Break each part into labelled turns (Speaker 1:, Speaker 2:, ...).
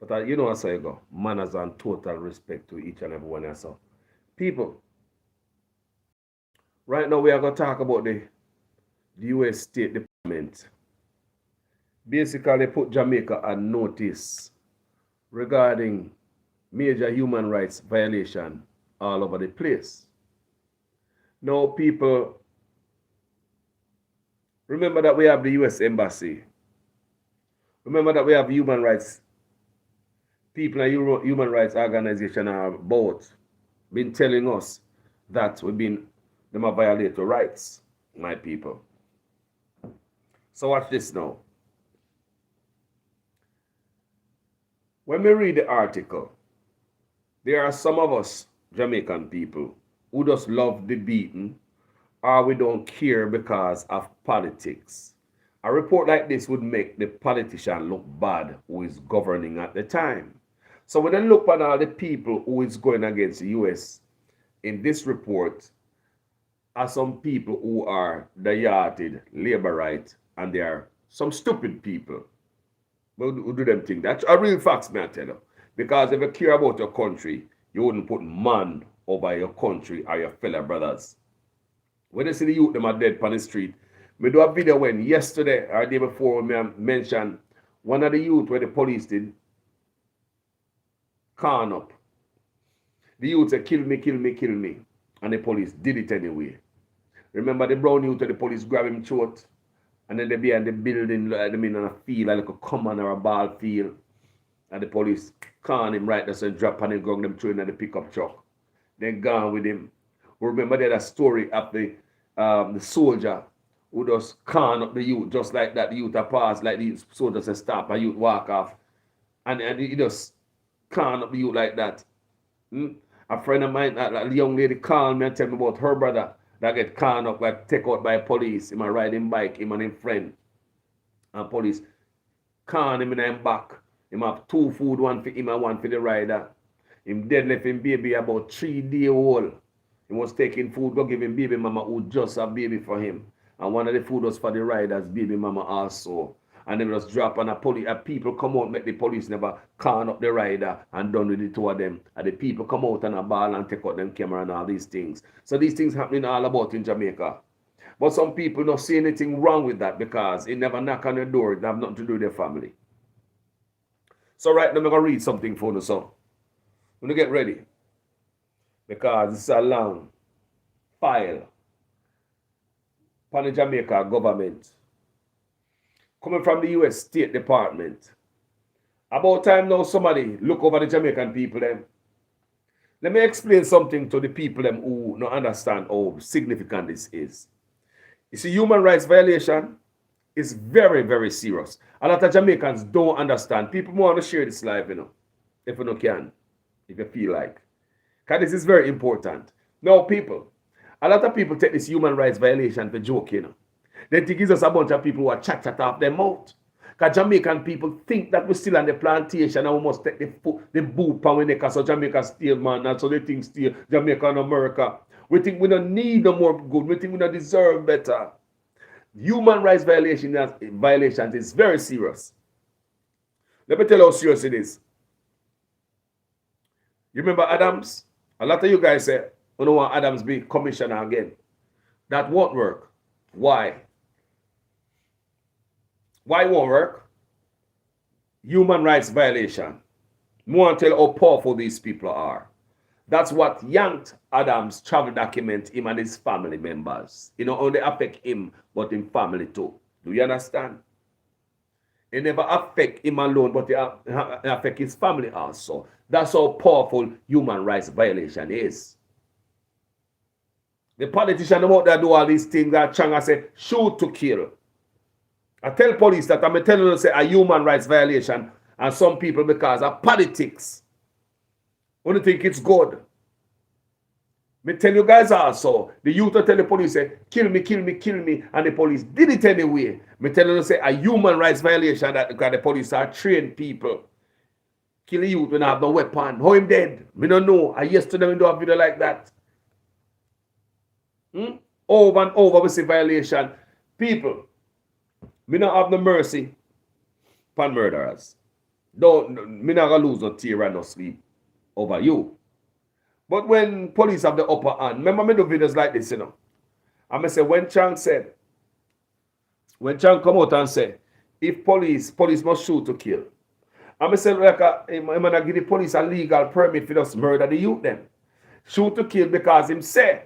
Speaker 1: But you know how you go. Manners and total respect to each and every one else. So, people, right now we are going to talk about the US State Department. Basically, put Jamaica on notice regarding major human rights violation all over the place. Now, people, remember that we have the US Embassy. Remember that we have human rights people and human rights organization are both been telling us that we've been them are violate our rights, my people. So watch this now. When we read the article, there are some of us Jamaican people who just love the beating or we don't care because of politics. A report like this would make the politician look bad who is governing at the time. So when I look at all the people who is going against the US in this report are some people who are the labor right and they are some stupid people who do them things. That's a real facts, may I tell you. Because if you care about your country, you wouldn't put man over your country or your fellow brothers. When you see the youth them are dead on the street, me do a video when yesterday or the day before me mentioned one of the youth where the police did can up. The youth said, kill me, kill me, kill me. And the police did it anyway. Remember the brown youth where the police grab him throat and then they be in the building, like them in a field, like a common or a ball field. And the police can him right there, so drop on the ground, them throw in the pickup truck. Then gone with him. Remember there a story of the soldier who just can up the youth, just like that. The youth a pass, like the soldier say stop, and youth walk off. And he just can up the youth like that. A friend of mine, a young lady called me and tell me about her brother that get can up, like take out by police. Him a riding bike, him and him friend. And police can him in him back. Him have 2 food, one for him and one for the rider. Him dead left him baby about 3 days old. He was taking food, go give him baby mama who just a baby for him. And one of the food was for the rider's baby mama also. And then just drop on a police. People come out, make the police never can up the rider and done with the 2 of them. And the people come out and a ball and take out them camera and all these things. So these things happening all about in Jamaica. But some people don't see anything wrong with that because it never knock on the door. It have nothing to do with their family. So right now I'm going to read something for you. So I'm going to get ready. Because it's a long file for the Jamaica government. Coming from the US State Department. About time now somebody look over the Jamaican people them. Let me explain something to the people them who don't understand how significant this is. You see, human rights violation is very, very serious. A lot of Jamaicans don't understand. People want to share this live, if you can, if you feel like. Because this is very important. Now, people, a lot of people take this human rights violation for joke, They think it's just a bunch of people who are chat off their mouth. Because Jamaican people think that we're still on the plantation and we must take the boot pan when they can, so Jamaica steal, man, and so they think steal Jamaica and America. We think we don't need no more good. We think we don't deserve better. Human rights violations is very serious. Let me tell you how serious it is. You remember Adams? A lot of you guys say, you don't want Adams be commissioner again. That won't work. Why? Why won't work? Human rights violation. I want to tell you how powerful these people are. That's what yanked Adams' travel document, him and his family members. Only affect him, but his family too. Do you understand? It never affect him alone, but it affect his family also. That's how powerful human rights violation is. The politician out there do all these things that Changa say, shoot to kill. I tell police that I'm telling you say a human rights violation and some people because of politics. Only think it's good. Me tell you guys also, the youth will tell the police say, kill me, kill me, kill me, and the police did it anyway. Me tell you say a human rights violation that because the police are trained people. Kill the youth when I have no weapon. How him dead? Me don't know. I yesterday we do a video like that. Over and over we see violation. People, me don't have no mercy upon murderers. Me not gonna lose no tear and no sleep over you. But when police have the upper hand, remember me do videos like this, you know. I'm gonna say when Chang come out and say, if police must shoot to kill. I'm gonna say like I'm gonna give the police a legal permit for just murder the youth them. Shoot to kill because him say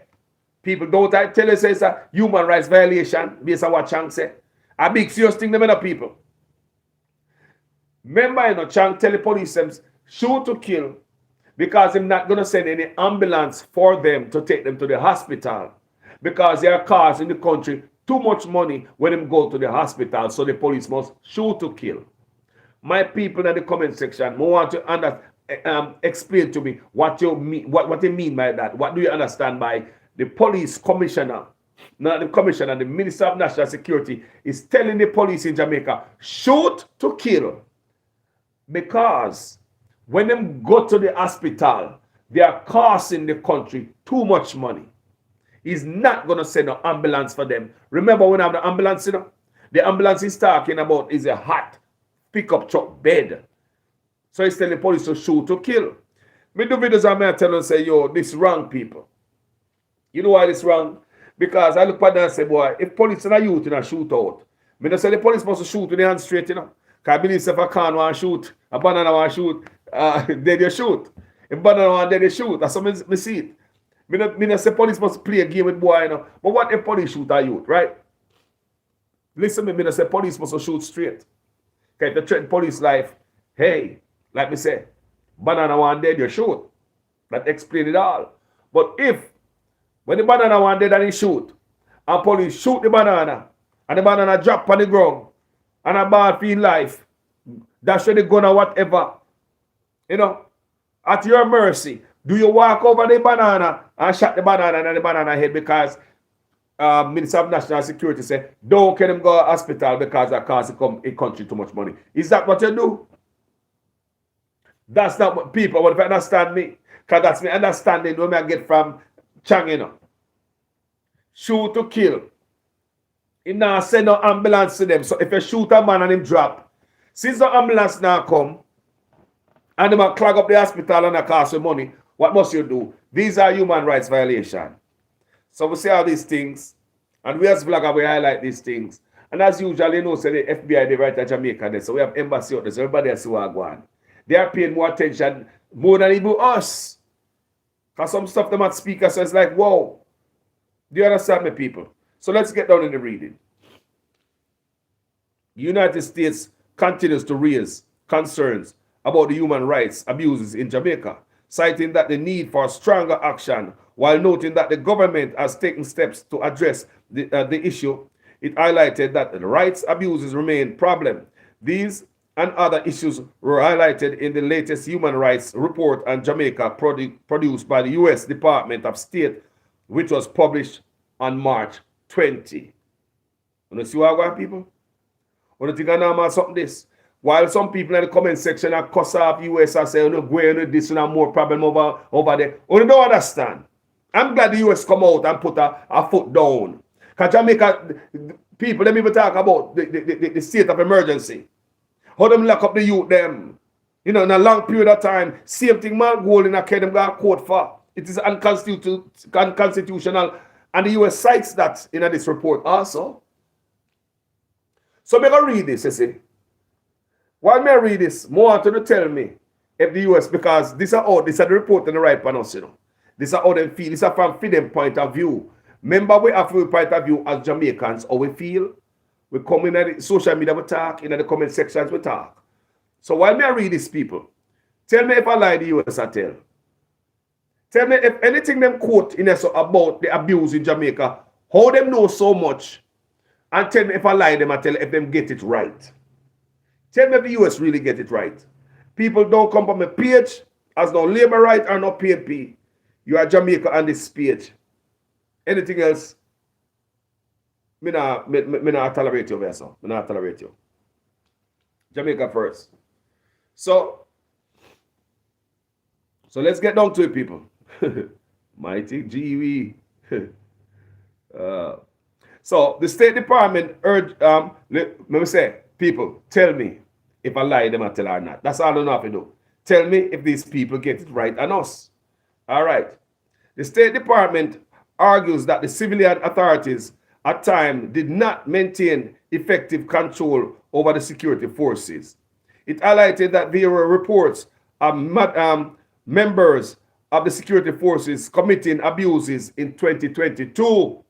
Speaker 1: people don't I tell you say it's a human rights violation based on what Chang say. A big serious thing them in the people. Remember, you know, Chang tell the police them shoot to kill because him not gonna send any ambulance for them to take them to the hospital because they are costing the country too much money when them go to the hospital, so the police must shoot to kill. My people in the comment section, I want to explain to me what you mean, what you mean by that. What do you understand by the police commissioner? Not the commissioner, the Minister of National Security is telling the police in Jamaica, shoot to kill. Because when them go to the hospital, they are costing the country too much money. He's not going to send an ambulance for them. Remember when I have the ambulance, you know? The ambulance he's talking about is a hot pickup truck bed. So he's telling the police to shoot to kill. Me do videos and I tell them, say, yo, this wrong, people. You know why this wrong? Because I look at them and say, boy, if police and a youth in a shootout, me don't say the police must shoot with the hand straight, you know? Because I believe if a can want to shoot, a banana want to shoot, then they shoot. If banana want, then they shoot. That's how I see it. Me not say police must play a game with boy, you know. But what if police shoot a youth, right? Listen to me, not say police must shoot straight. Okay, if you threaten police life, hey, like me say, banana want dead, you shoot. That explain it all. But if, when the banana want dead and he shoot, and police shoot the banana, and the banana drop on the ground, and a bad feel life, dash the gun or whatever, you know, at your mercy, do you walk over the banana and shot the banana and the banana head because Minister of National Security said, don't let them go to hospital because that costs a country too much money? Is that what you do? That's not what people want to understand me. Because that's me understanding when I get from Chang, you know. Shoot to kill. He now send no ambulance to them. So if you shoot a man and him drop, since the ambulance now come, and them clog up the hospital and cost you money, what must you do? These are human rights violations. So we see all these things, and we as vlogger, we highlight these things. And as usual, you know, say the FBI, they right at Jamaica there. So we have embassy out there, so everybody has to go on. They are paying more attention, more than even us. Because some stuff them at speaker, so it's like, whoa. Do you understand me, people? So let's get down in the reading. The United States continues to raise concerns about the human rights abuses in Jamaica, citing that the need for stronger action, while noting that the government has taken steps to address the issue. It highlighted that the rights abuses remain a problem. These and other issues were highlighted in the latest human rights report on Jamaica produced by the U.S. Department of State, which was published on March 20. You see what I got, people? What do you think I know about something this? While some people in the comment section are cuss off US and say, go and this and more problem over there. You don't understand. I'm glad the US come out and put a foot down. Because Jamaica, people, let me even talk about the state of emergency. How them lock up the youth them. You know, in a long period of time. Same thing, man, goal in a case them got court for. It is unconstitutional. And the US cites that in this report also. So I'm going to read this, you see. While I read this, more want to tell me if the US, because this is the report in the right panels, you know. This is how they feel. This is from them point of view. Remember, we have a point of view as Jamaicans, how we feel. We come in the social media, we talk, in the comment sections, we talk. So while I read this, people, tell me if I lie the US I tell. Tell me if anything them quote in this about the abuse in Jamaica, how them know so much, and tell me if I lie them, I tell if them get it right. Tell me if the US really get it right. People don't come from a page as no labor right or no PNP. You are Jamaica on this page. Anything else, me not tolerate you, vessel. Me not tolerate you. Jamaica first. So let's get down to it, people. Mighty GV. So the State Department urged, let me say, people, tell me if I lie them I tell or not. That's all I have to do. Tell me if these people get it right and us. All right. The State Department argues that the civilian authorities at times did not maintain effective control over the security forces. It highlighted that there were reports of members of the security forces committing abuses in 2022.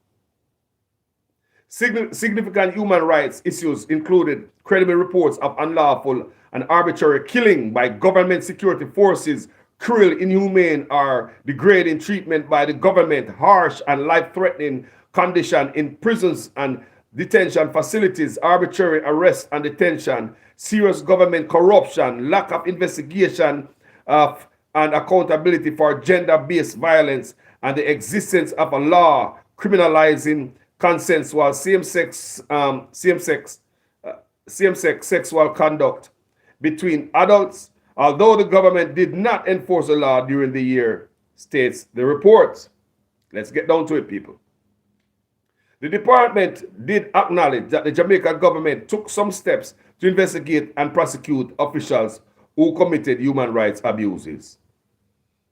Speaker 1: Significant human rights issues included credible reports of unlawful and arbitrary killing by government security forces, cruel, inhumane, or degrading treatment by the government, harsh and life-threatening condition in prisons and detention facilities, arbitrary arrest and detention, serious government corruption, lack of investigation of and accountability for gender-based violence, and the existence of a law criminalizing consensual same-sex sexual conduct between adults, although the government did not enforce the law during the year, states the report. Let's get down to it, people. The department did acknowledge that the Jamaican government took some steps to investigate and prosecute officials who committed human rights abuses.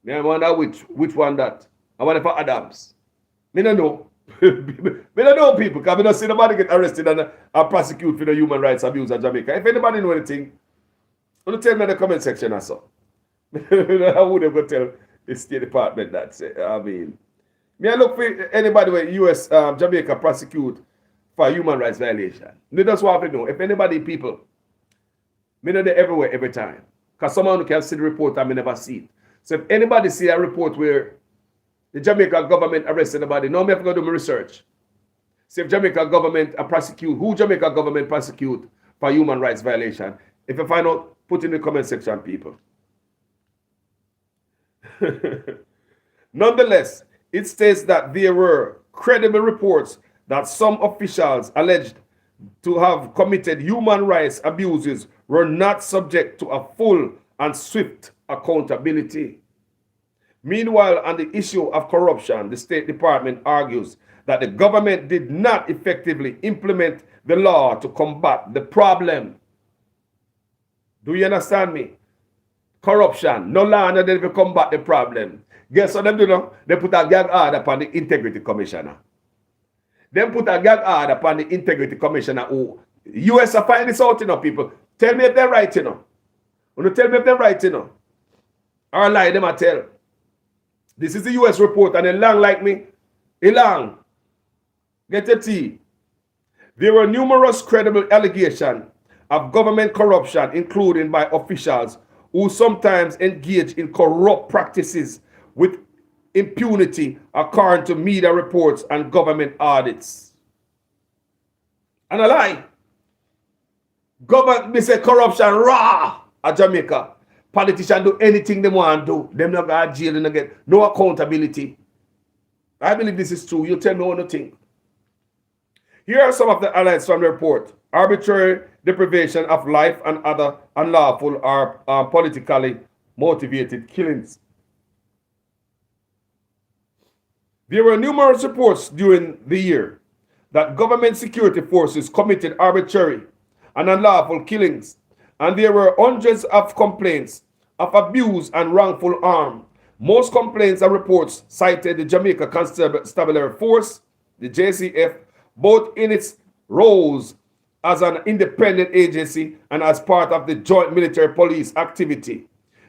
Speaker 1: I wonder which one that. I wonder for Adams. Me don't know. Me don't know people, because I don't see nobody get arrested and prosecuted for the human rights abuse in Jamaica. If anybody know anything, don't tell me in the comment section or so. I wouldn't go tell the State Department that. I mean, me I look for anybody where US Jamaica prosecute for human rights violation. Me just want to know if anybody people, me know they everywhere every time. Because someone can see the report and me never see it. So if anybody see a report where the Jamaica government arrested anybody, now me have to go do my research. See if Jamaica government prosecute, who Jamaica government prosecute for human rights violation. If you find out, put in the comment section, people. Nonetheless, it states that there were credible reports that some officials alleged to have committed human rights abuses were not subject to a full and swift accountability. Meanwhile, on the issue of corruption, the State Department argues that the government did not effectively implement the law to combat the problem. Do you understand me? Corruption, no law and they combat the problem. Guess what them do now? They put a gag order upon the Integrity Commissioner. They put a gag order upon the Integrity Commissioner who US are finding this out, people. Tell me if they're right, tell me if they're right, Or lie, them I tell. This is the US report and they long like me. They long. Get the tea. There were numerous credible allegations of government corruption, including by officials who sometimes engage in corrupt practices with impunity, according to media reports and government audits. And a lie. Government, me say corruption raw at Jamaica. Politicians do anything they want to do. Them not go to jail, they not get no accountability. I believe this is true. You tell me what you think. Here are some of the highlights from the report. Arbitrary deprivation of life and other unlawful or politically motivated killings. There were numerous reports during the year that government security forces committed arbitrary and unlawful killings, and there were hundreds of complaints of abuse and wrongful harm. Most complaints and reports cited the Jamaica Constabulary Force, the JCF, both in its roles as an independent agency and as part of the joint military police activity.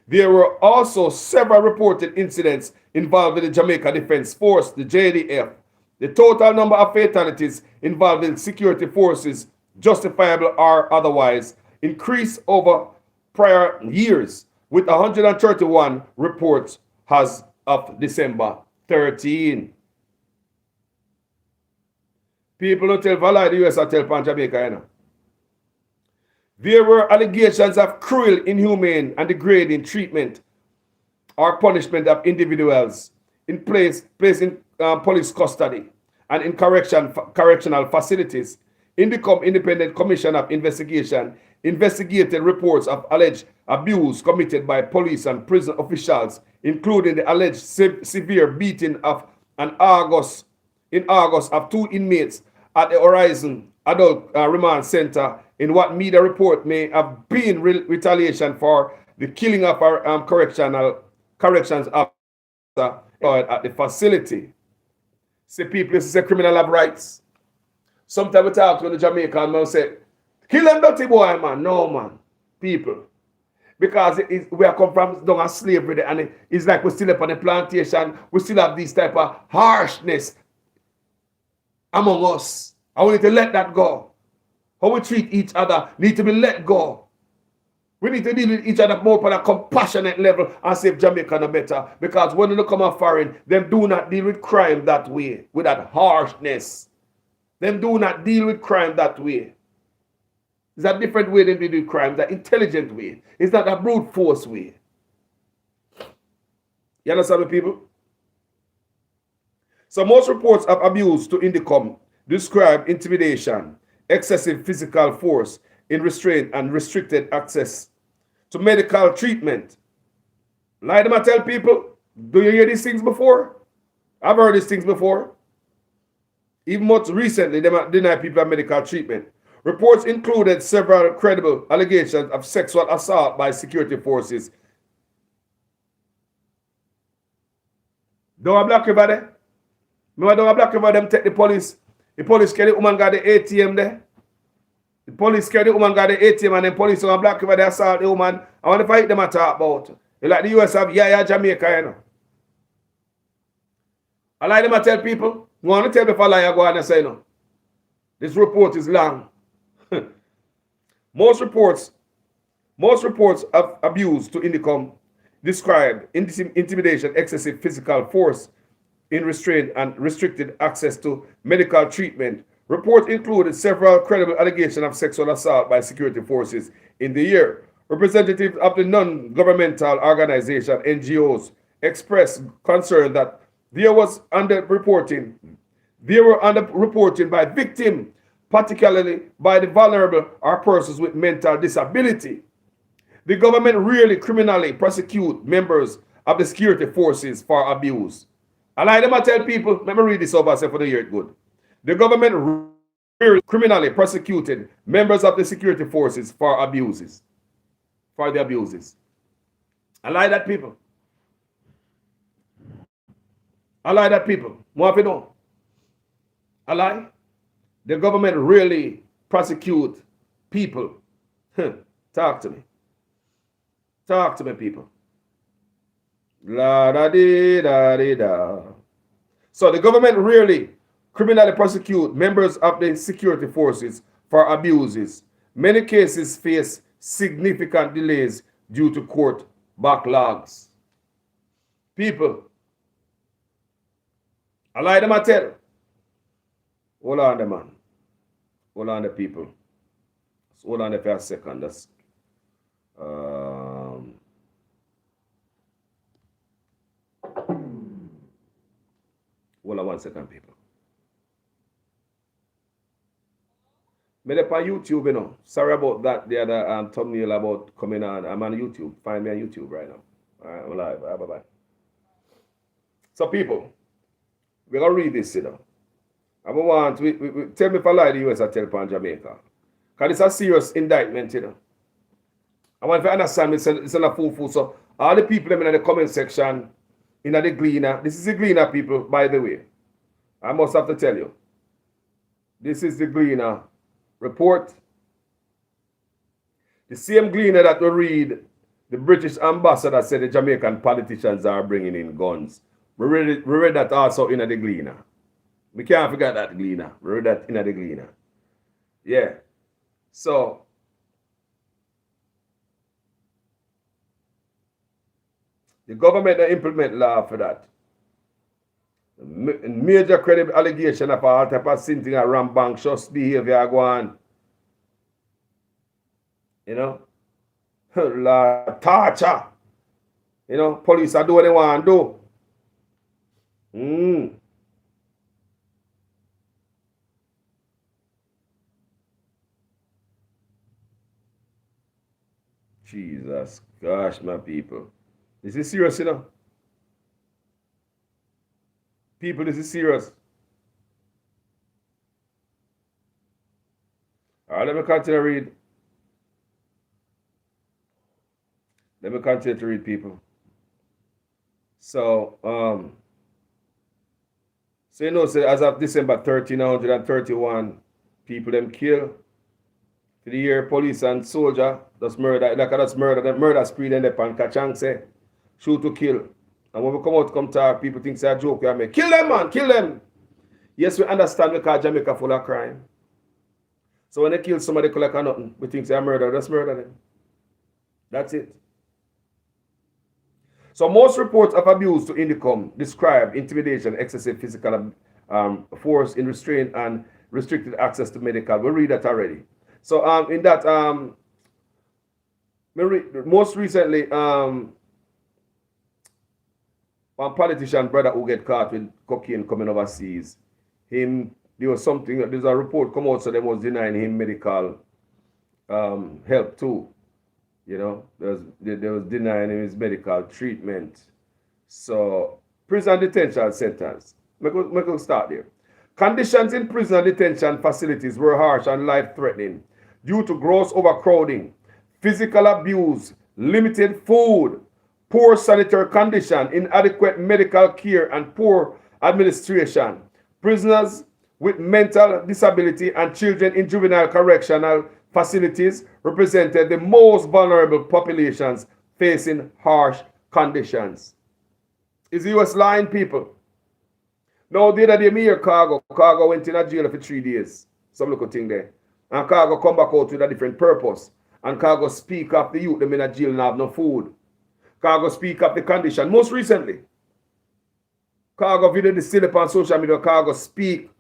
Speaker 1: There were also several reported incidents involving the Jamaica Defense Force, the JDF. The total number of fatalities involving security forces, justifiable or otherwise, increased over prior years, with 131 reports as of December 13. People don't tell Vala the US, I tell Pan Jamaica. There were allegations of cruel, inhumane, and degrading treatment or punishment of individuals in place in police custody and in correctional facilities. Independent Commission of Investigation investigated reports of alleged abuse committed by police and prison officials, including the alleged severe beating of in August of 2 inmates at the Horizon adult remand center in what media report may have been retaliation for the killing of our corrections officer at the facility. See, people, this is a criminal have rights. Sometimes we talk to the Jamaican man say, kill them dirty boy, man. No, man. People. Because we are come from down slavery and it's like we still up on the plantation. We still have this type of harshness among us. I want you to let that go. How we treat each other need to be let go. We need to deal with each other more on a compassionate level and save Jamaica no better. Because when they come a foreign, them do not deal with crime that way, with that harshness. Them do not deal with crime that way. It's a different way they deal with crime, the intelligent way. It's not a brute force way. You understand me, people? So most reports of abuse to Indicom describe intimidation, excessive physical force in restraint and restricted access to medical treatment. Like them I tell people, do you hear these things before? I've heard these things before. Even most recently, they deny people medical treatment. Reports included several credible allegations of sexual assault by security forces. Don't I black everybody? Remember, don't I black everybody them take the police? The police carry the woman got the ATM there. The police carry the woman got the ATM and then police don't black everybody assault the woman. I want to fight them I talk about. You like the US have Jamaica, you know. I like them I tell people. You want to tell me if I lie, I go on and say no. This report is long. Most reports of abuse to Indicom describe intimidation, excessive physical force in restraint and restricted access to medical treatment. Reports included several credible allegations of sexual assault by security forces in the year. Representatives of the non-governmental organization, NGOs, expressed concern that there were underreporting by victims, particularly by the vulnerable or persons with mental disability. The government rarely criminally prosecute members of the security forces for abuse. And I them tell people, let me read this over for the year it good. The government rarely criminally prosecuted members of the security forces for abuses. For the abuses. I like that people. I like that people. More if you know. I lie. The government really prosecute people. Talk to me. Talk to me, people. La da dee da dee da. So the government really criminally prosecute members of the security forces for abuses. Many cases face significant delays due to court backlogs. People, I lie them I tell. Hold on, the man. Hold on, the people. Hold on for a second. That's hold on 1 second, people. Me up on YouTube, you know. Sorry about that. The other thumbnail about coming on. I'm on YouTube. Find me on YouTube right now. All right, I'm live. All right, bye-bye. So, people, we're going to read this, you know. I want to tell me if I lie the US I tell upon Jamaica. Because it's a serious indictment, you know. I want to understand it's a full. So all the people in the comment section, in the Gleaner, this is the Gleaner people, by the way. I must have to tell you. This is the Gleaner report. The same Gleaner that we read, the British ambassador said the Jamaican politicians are bringing in guns. We read that also in the Gleaner. We can't forget that Gleaner. We read that in the Gleaner. Yeah. So, the government implement law for that. Major credible allegation of all type of sinting and rambunctious behavior go on. You know? Torture. You know, police are doing what they want to do. Jesus gosh, my people. This is serious, you know. People, this is serious. All right, let me continue to read. Let me continue to read, people. So, so you know, so as of December 1,331 people them killed. For the year, police and soldier just murder, like that's murder, the murder spree then they pan Kachang say, shoot to kill. And when we come out, come talk, people think it's a joke. I mean, kill them, man, kill them. Yes, we understand because Jamaica full of crime. So when they kill somebody collect or nothing, we think it's a murder, just murder them. That's it. So most reports of abuse to income describe intimidation, excessive physical force in restraint and restricted access to medical. We read that already. So in that, most recently, one politician brother who get caught with cocaine coming overseas, there's a report come out, so they was denying him medical help too. You know, they was denying him his medical treatment. So prison detention centers. Make us start there. Conditions in prison and detention facilities were harsh and life-threatening due to gross overcrowding, physical abuse, limited food, poor sanitary condition, inadequate medical care, and poor administration. Prisoners with mental disability and children in juvenile correctional facilities represented the most vulnerable populations facing harsh conditions. Is the US lying, people? No, the other day, me hear Cargo went in a jail for 3 days. Some little thing there. And Cargo come back out with a different purpose. And Cargo speak of the youth, them in a jail and have no food. Cargo speak of the condition. Most recently, Cargo video the still up on social media. Cargo speak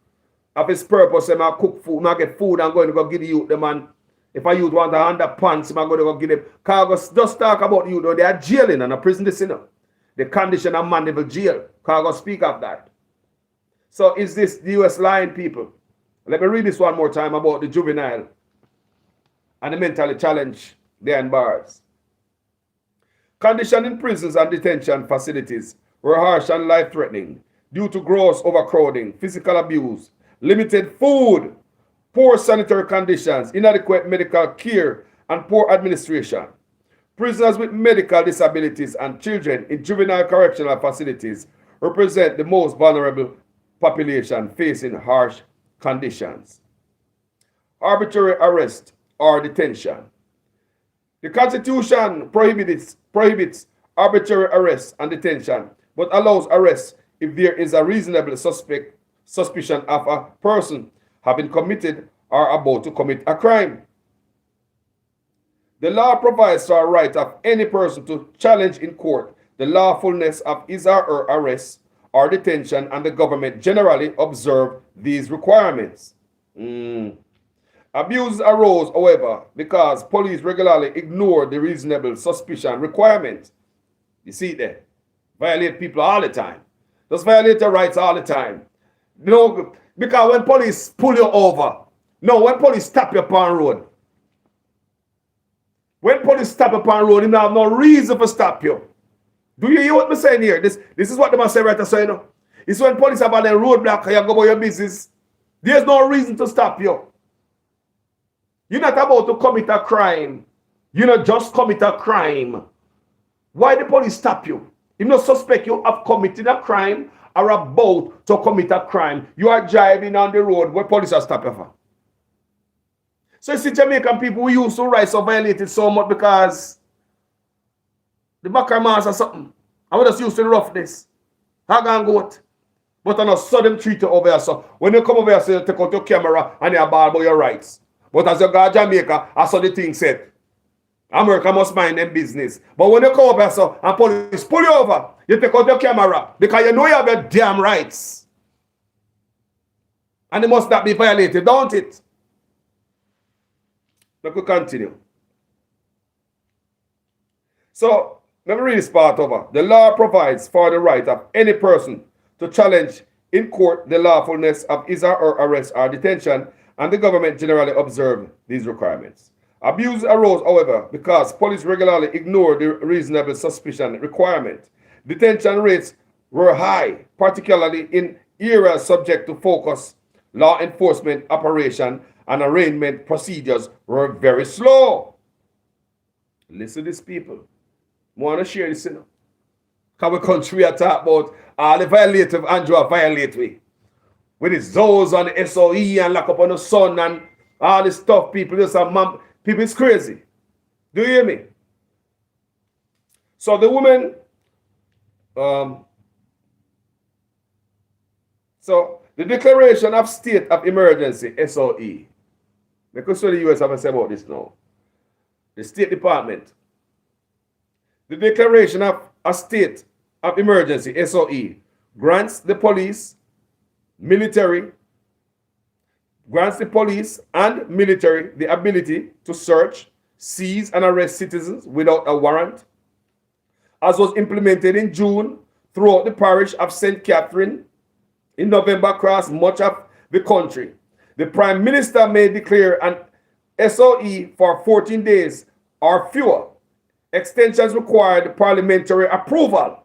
Speaker 1: of his purpose. Him I cook food, I get food and going to go give the youth them. And if a youth want a underpants, I'm going to go give them. Cargo just talk about the youth. They are jailing and a prison this, you know. The condition of Mandeville jail. Cargo speak of that. So is this the US lying, people? Let me read this one more time about the juvenile and the mentally challenged there in bars. Conditions in prisons and detention facilities were harsh and life-threatening due to gross overcrowding, physical abuse, limited food, poor sanitary conditions, inadequate medical care, and poor administration. Prisoners with medical disabilities and children in juvenile correctional facilities represent the most vulnerable population facing harsh conditions. Arbitrary arrest or detention. The Constitution prohibits arbitrary arrest and detention, but allows arrest if there is a reasonable suspicion of a person having committed or about to commit a crime. The law provides for a right of any person to challenge in court the lawfulness of his or her arrest or detention, and the government generally observe these requirements. Abuse arose, however, because police regularly ignore the reasonable suspicion requirement. You see there, violate people all the time. Just violate their rights all the time. You know, because when police pull you over, no, when police stop you upon road, when police stop you upon road, you have no reason for stop you. Do you hear what I'm saying here? This is what they must say right now, so you know. It's when police have a roadblock and you go about your business. There's no reason to stop you. You're not about to commit a crime. You not just commit a crime. Why the police stop you? If no suspect you have committed a crime or about to commit a crime, you are driving on the road where police are stopping you for. So you see, Jamaican people, we used to rights are violated so much because the backers or something. I was just used to the roughness. Hag and goat. But I know so them treat you over here. So when you come over here, so you take out your camera and you ball about your rights. But as you go to Jamaica, I saw the thing said. America must mind them business. But when you come over here, so, and police pull you over, you take out your camera because you know you have your damn rights. And it must not be violated, don't it? Let me continue. So, let me read this part over. The law provides for the right of any person to challenge in court the lawfulness of his or her arrest or detention, and the government generally observe these requirements. Abuse arose, however, because police regularly ignore the reasonable suspicion requirement. Detention rates were high, particularly in areas subject to focused law enforcement operation and arraignment procedures were very slow. Listen to these people. I want to share this, you know. Because we country are talk about all the violative Andrew violate we. With his zoes on the SOE and lock up on the sun and all this stuff, people just are people is crazy. Do you hear me? So the woman, so the Declaration of State of Emergency, SOE. Because the US have to say about this now. The State Department. The Declaration of a State of Emergency, SOE, grants the police and military the ability to search, seize, and arrest citizens without a warrant, as was implemented in June throughout the parish of St. Catherine, in November across much of the country. The Prime Minister may declare an SOE for 14 days or fewer. Extensions required parliamentary approval.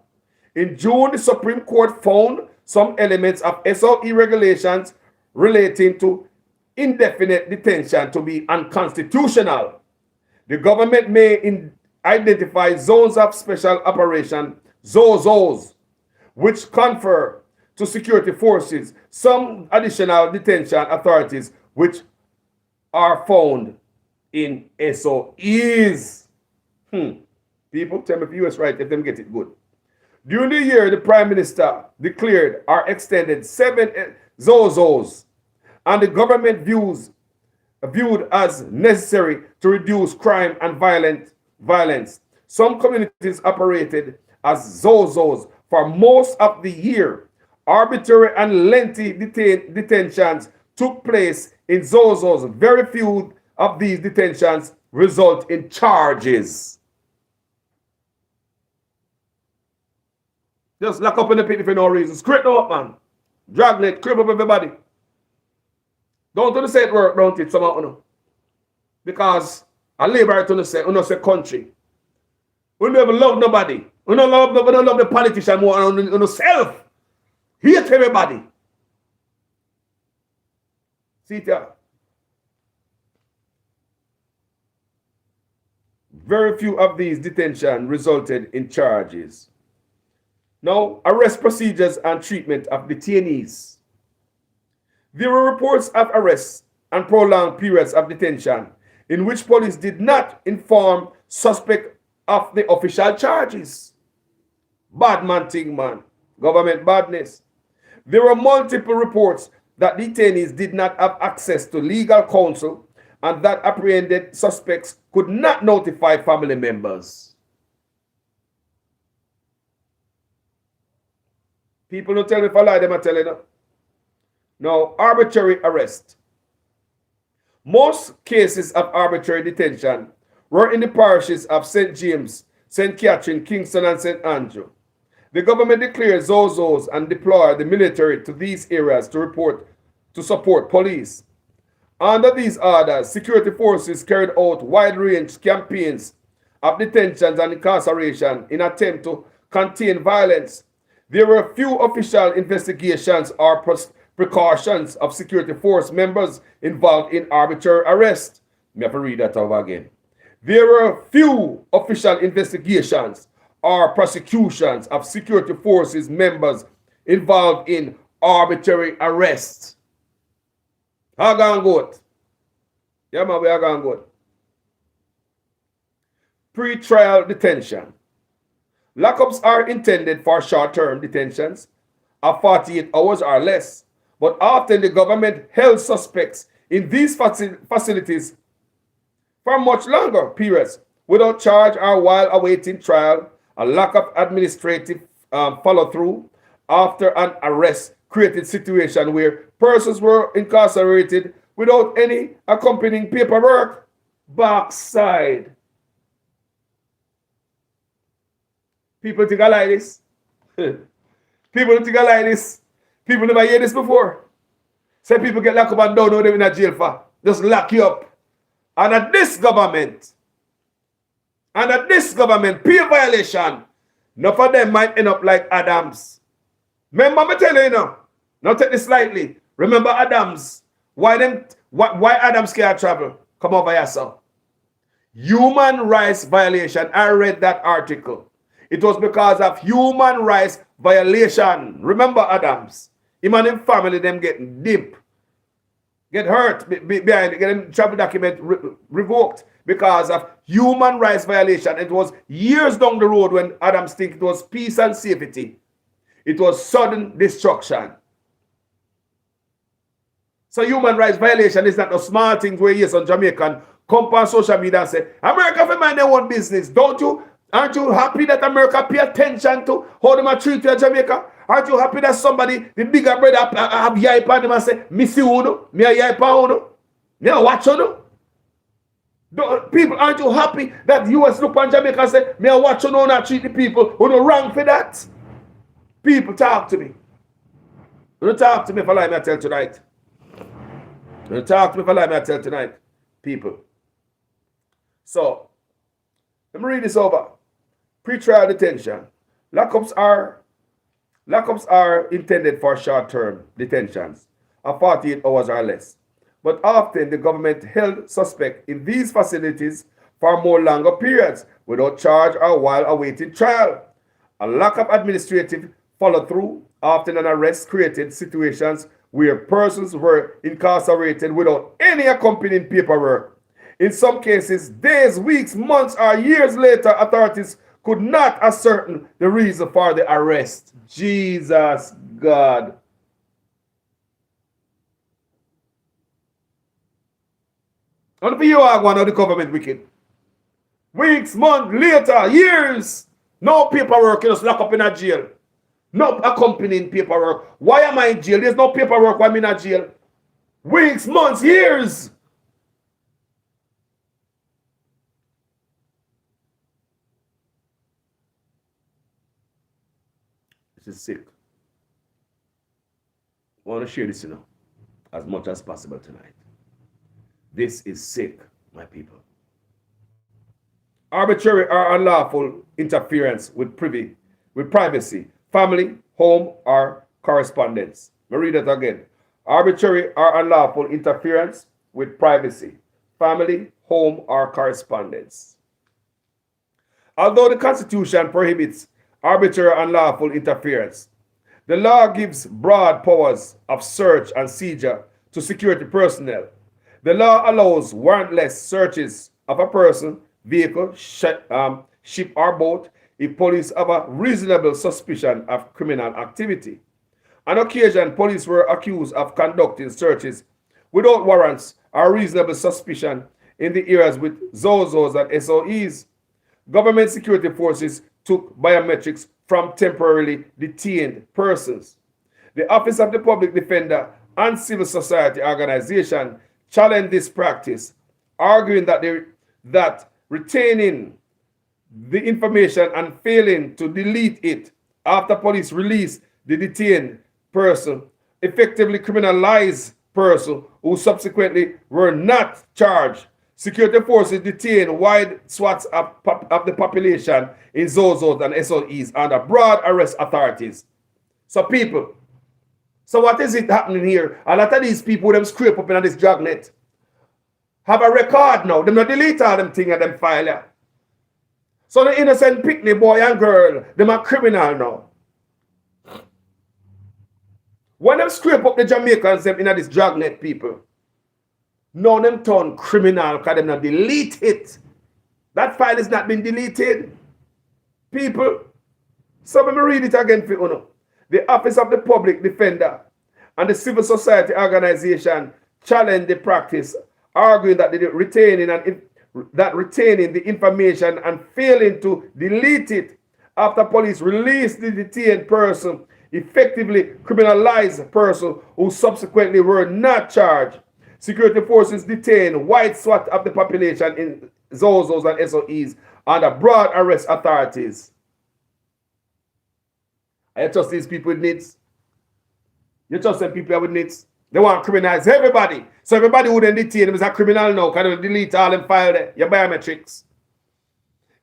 Speaker 1: In June, the Supreme Court found some elements of SOE regulations relating to indefinite detention to be unconstitutional. The government may identify zones of special operation, ZOZOs, which confer to security forces some additional detention authorities which are found in SOEs. People tell me if the US right, let them get it good. During the year, the Prime Minister declared or extended 7 ZOZOs, and the government viewed as necessary to reduce crime and violence. Some communities operated as ZOZOs for most of the year. Arbitrary and lengthy detentions took place in ZOZOs. Very few of these detentions result in charges. Just lock up in the pit for no reason. Scrape up, man. Dragnet, crib up everybody. Don't do the same work, don't it, somehow, no. Because a labor to say country. We never love nobody. We don't love the politician more than ourselves. Hate everybody. See it here. Very few of these detentions resulted in charges. Now, arrest procedures and treatment of detainees. There were reports of arrests and prolonged periods of detention in which police did not inform suspect of the official charges. Bad man thing, man. Government badness. There were multiple reports that detainees did not have access to legal counsel and that apprehended suspects could not notify family members. People don't tell me if I lie, them I tell you. Now, arbitrary arrest. Most cases of arbitrary detention were in the parishes of St. James, St. Catherine, Kingston, and St. Andrew. The government declared ZOZOs and deployed the military to these areas to support police. Under these orders, security forces carried out wide-range campaigns of detentions and incarceration in an attempt to contain violence. There were few official investigations or precautions of security force members involved in arbitrary arrest. I have to read that over again. There were few official investigations or prosecutions of security forces members involved in arbitrary arrest. How gone good? Yeah, man, we are going good. Pre-trial detention. Lockups are intended for short-term detentions of 48 hours or less, but often the government held suspects in these facilities for much longer periods without charge or while awaiting trial. A lack of administrative follow-through after an arrest created situation where persons were incarcerated without any accompanying paperwork. Backside. People think I like this. People think I like this. People never hear this before. Say people get locked up and don't know them in a jail for. Just lock you up. And at this government, peer violation, enough of them might end up like Adams. Remember me tell you, not take this lightly. Remember Adams. Why Why Adams can't travel? Come over here, sir. Human rights violation. I read that article. It was because of human rights violation. Remember Adams? Him and his family, them get deep. Get hurt behind, get them travel document revoked because of human rights violation. It was years down the road when Adams think it was peace and safety. It was sudden destruction. So human rights violation is not a small thing where yes on Jamaican come on social media and say, America for mind their own business. Don't you? Aren't you happy that America pay attention to how them treat you in Jamaica? Aren't you happy that somebody, the bigger brother, have yipe on them and say, me see you, me a yipe on you, me a watch you? People, aren't you happy that US look on Jamaica and say, me a watch you and treat the people who don't wrong for that? People, talk to me. Don't talk to me if I lie me I tell tonight. Don't talk to me if I lie me I tell tonight. People. So, let me read this over. Pre-trial detention. Lockups are intended for short-term detentions of 48 hours or less. But often the government held suspects in these facilities for more longer periods without charge or while awaiting trial. A lack of administrative follow-through, often an arrest, created situations where persons were incarcerated without any accompanying paperwork. In some cases, days, weeks, months, or years later, authorities could not ascertain the reason for the arrest. Jesus God. And for you are one of the government wicked. Weeks, months, later, years. No paperwork, you just lock up in a jail. No accompanying paperwork. Why am I in jail? There's no paperwork when I'm in a jail. Weeks, months, years. This is sick. I want to share this, as much as possible tonight. This is sick, my people. Arbitrary or unlawful interference with privacy, family, home, or correspondence. Let me read that again. Arbitrary or unlawful interference with privacy, family, home, or correspondence. Although the Constitution prohibits arbitrary or unlawful interference, the law gives broad powers of search and seizure to security personnel. The law allows warrantless searches of a person, vehicle, ship, or boat if police have a reasonable suspicion of criminal activity. On occasion, police were accused of conducting searches without warrants or reasonable suspicion in the areas with ZOZOs and SOEs. Government security forces took biometrics from temporarily detained persons. The Office of the Public Defender and civil society organization challenged this practice, arguing that retaining the information and failing to delete it after police release the detained person effectively criminalized person who subsequently were not charged. Security forces detained wide swaths of the population in ZOZOs and SOEs under broad arrest authorities. So people, so what is it happening here? A lot of these people, them scrape up in this dragnet, have a record now. Them not delete all them things and them file it. So the innocent picnic boy and girl, them are criminal now. When them scrape up the Jamaicans them in this dragnet, people, none them turn criminal because them not delete it. That file is not been deleted. People, so let me read it again for you. The Office of the Public Defender and the civil society organization challenged the practice, arguing that retaining the information and failing to delete it after police released the detained person effectively criminalized the person who subsequently were not charged. Security forces detained wide swath of the population in ZOZOs and SOEs under broad arrest authorities. I trust these people with needs. You trust them people with needs. They want to criminalize everybody. So everybody who then detain them is a criminal now. Can they delete all them file there? Your biometrics.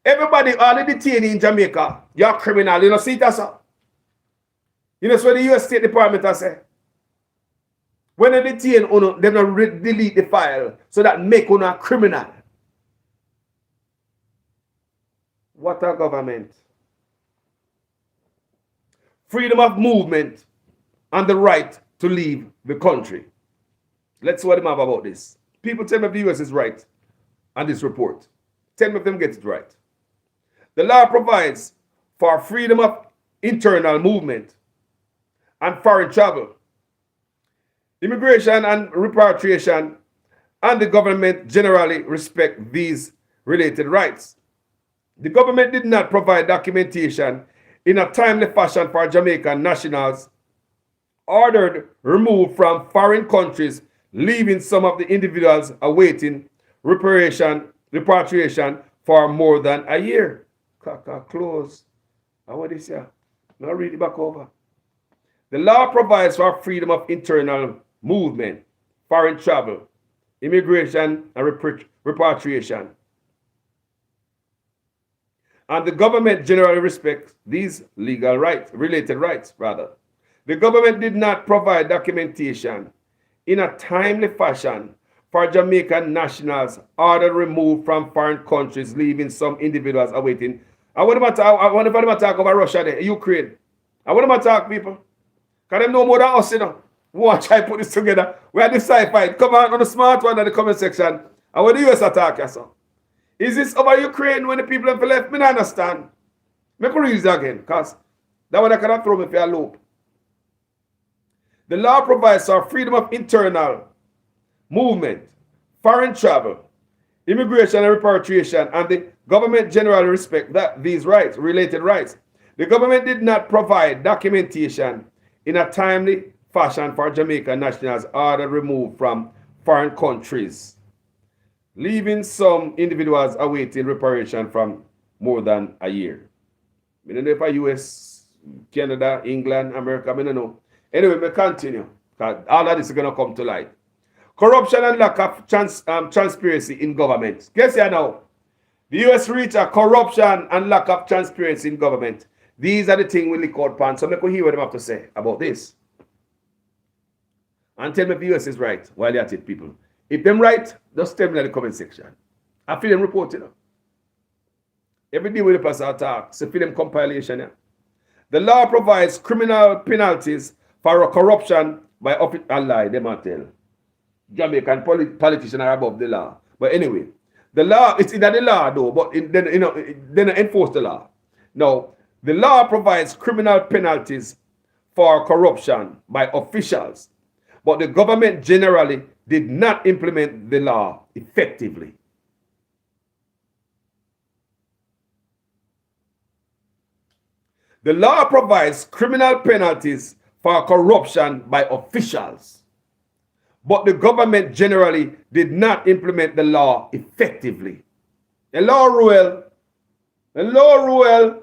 Speaker 1: Everybody, all the detained in Jamaica, you're a criminal. You know, see that, sir? You know, so the US State Department has said. When they detain uno, they don't delete the file so that make uno a criminal. What a government. Freedom of movement and the right to leave the country. Let's see what them have about this. People tell me the US is right on this report. Tell me if them get it right. The law provides for freedom of internal movement and foreign travel, immigration and repatriation, and the government generally respect these related rights. The government did not provide documentation in a timely fashion for Jamaican nationals ordered removed from foreign countries, leaving some of the individuals awaiting repatriation for more than a year. Close. And what is here? Now read it back over. The law provides for freedom of internal movement, foreign travel, immigration, and repatriation. And the government generally respects these legal rights, related rights, rather. The government did not provide documentation in a timely fashion for Jamaican nationals ordered removed from foreign countries, leaving some individuals awaiting. I want to talk about Russia there, Ukraine. I want to talk, people. Because them know more than us, you know. Watch I put this together. We are deciphered. Come on the smart one in the comment section. I want the US attack, yes, sir. Is this over Ukraine when the people have left? Me not understand. Make me read this again, because that one I cannot throw me for a loop. The law provides for freedom of internal movement, foreign travel, immigration and repatriation, and the government generally respect these rights, related rights. The government did not provide documentation in a timely fashion for Jamaican nationals ordered removed from foreign countries, leaving some individuals awaiting reparation from more than a year. I don't know if I US, Canada, England, America, I don't know. Anyway, we continue. All of this is going to come to light. Corruption and lack of transparency in government. Guess here now. The US reach a corruption and lack of transparency in government. These are the things we lick out pan. So make we hear what them have to say about this. And tell me if the US is right while you're at it, people. If them right, just tell me in the comment section. I feel them report, you know. Every day we pass talk, so feel them compilation, yeah. The law provides criminal penalties for corruption by office. I lie, them I tell. Jamaican politicians are above the law. But anyway, the law, it's in the law though, but then you know, they don't enforce the law. Now, the law provides criminal penalties for corruption by officials, but the government generally did not implement the law effectively. The law provides criminal penalties for corruption by officials, but the government generally did not implement the law effectively. Hello, Ruel. Hello, Ruel.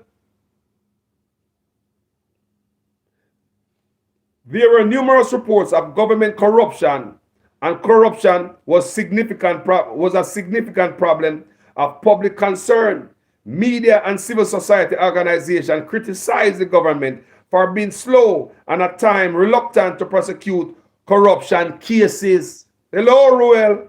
Speaker 1: There were numerous reports of government corruption, and corruption was a significant problem of public concern. Media and civil society organizations criticized the government for being slow and at times reluctant to prosecute corruption cases. Hello, Ruel.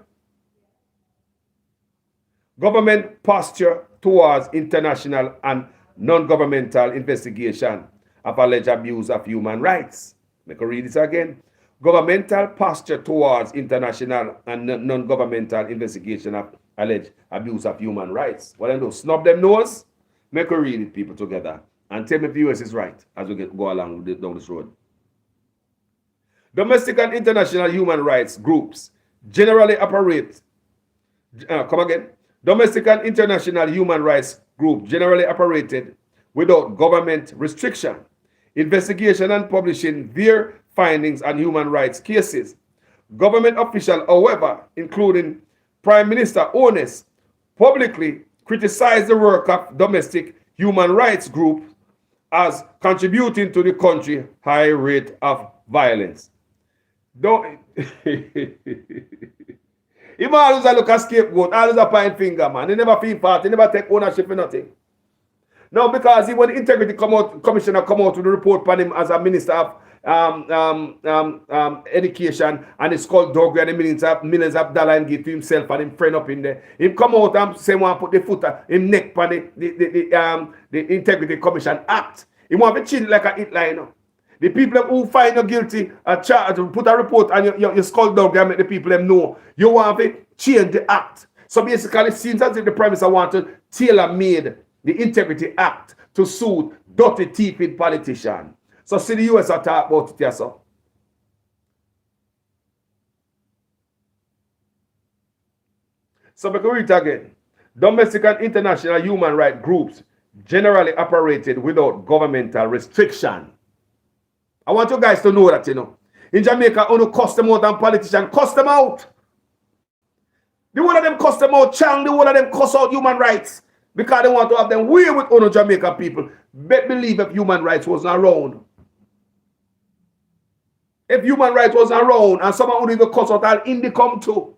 Speaker 1: Government posture towards international and non-governmental investigation of alleged abuse of human rights. Let me read this again. Governmental posture towards international and non-governmental investigation of alleged abuse of human rights. What I do? Snub them nose? Make me read it, people, together. And tell me if the US is right as we go along down this road. Domestic and international human rights groups generally operate. Come again. Domestic and international human rights groups generally operated without government restriction, investigation and publishing their findings on human rights cases. Government officials, however, including Prime Minister Ones, publicly criticized the work of domestic human rights groups as contributing to the country's high rate of violence. Don't he always look at scapegoat, always a point finger, man. He never feel part, he never take ownership for nothing. Now, because when the integrity commissioner come out with the report on him as a minister of education, and it's called dog and millions of dollars and give to himself and him friend up in there. Him come out and say want put the foot him neck on the Integrity Commission Act. He want to change like a hit line. You know? The people who find you guilty put a report and you skull dog and make the people them know. You want to change the act. So basically, it seems as if the Prime Minister want to tailor-made the Integrity Act to suit dirty teeth politicians. So see the US are talk about it here, so. So we can read it again. Domestic and international human rights groups generally operated without governmental restriction. I want you guys to know that, you know. In Jamaica, only cuss them out and politicians cuss them out. The one of them cuss them out, Chang, the one of them cuss out human rights. Because they want to have them way with only Jamaican people. Bet believe if human rights wasn't around. If human rights wasn't around, and someone would even cuss out all Indicom too.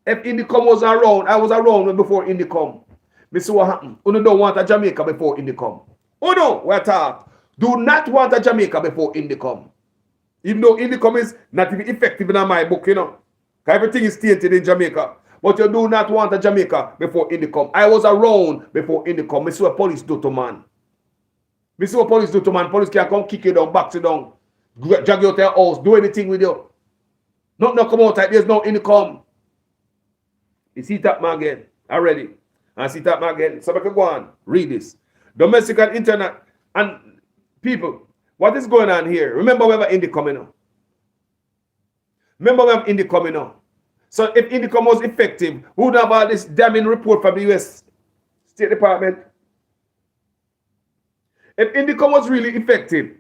Speaker 1: If Indicom wasn't around, I was around before Indicom. Me see what happened. You don't want a Jamaica before Indicom. Oh no, we're talking. Do not want a Jamaica before Indicom. Even though Indicom is not even effective in my book, you know. Everything is tainted in Jamaica. But you do not want a Jamaica before Indicom. I was around before Indicom. Me see what police do to man. Me see what police do to man. Police can come kick you down, box you down, drag you out their house, do anything with you. Not come out like there's no Indicom. You see that man again already. And see that man again. So I can go on. Read this. Domestic and internet and people. What is going on here? Remember we have Indicom now. Remember we have Indicom now. So if Indicom was effective, we would have all this damning report from the US State Department. If Indicom was really effective,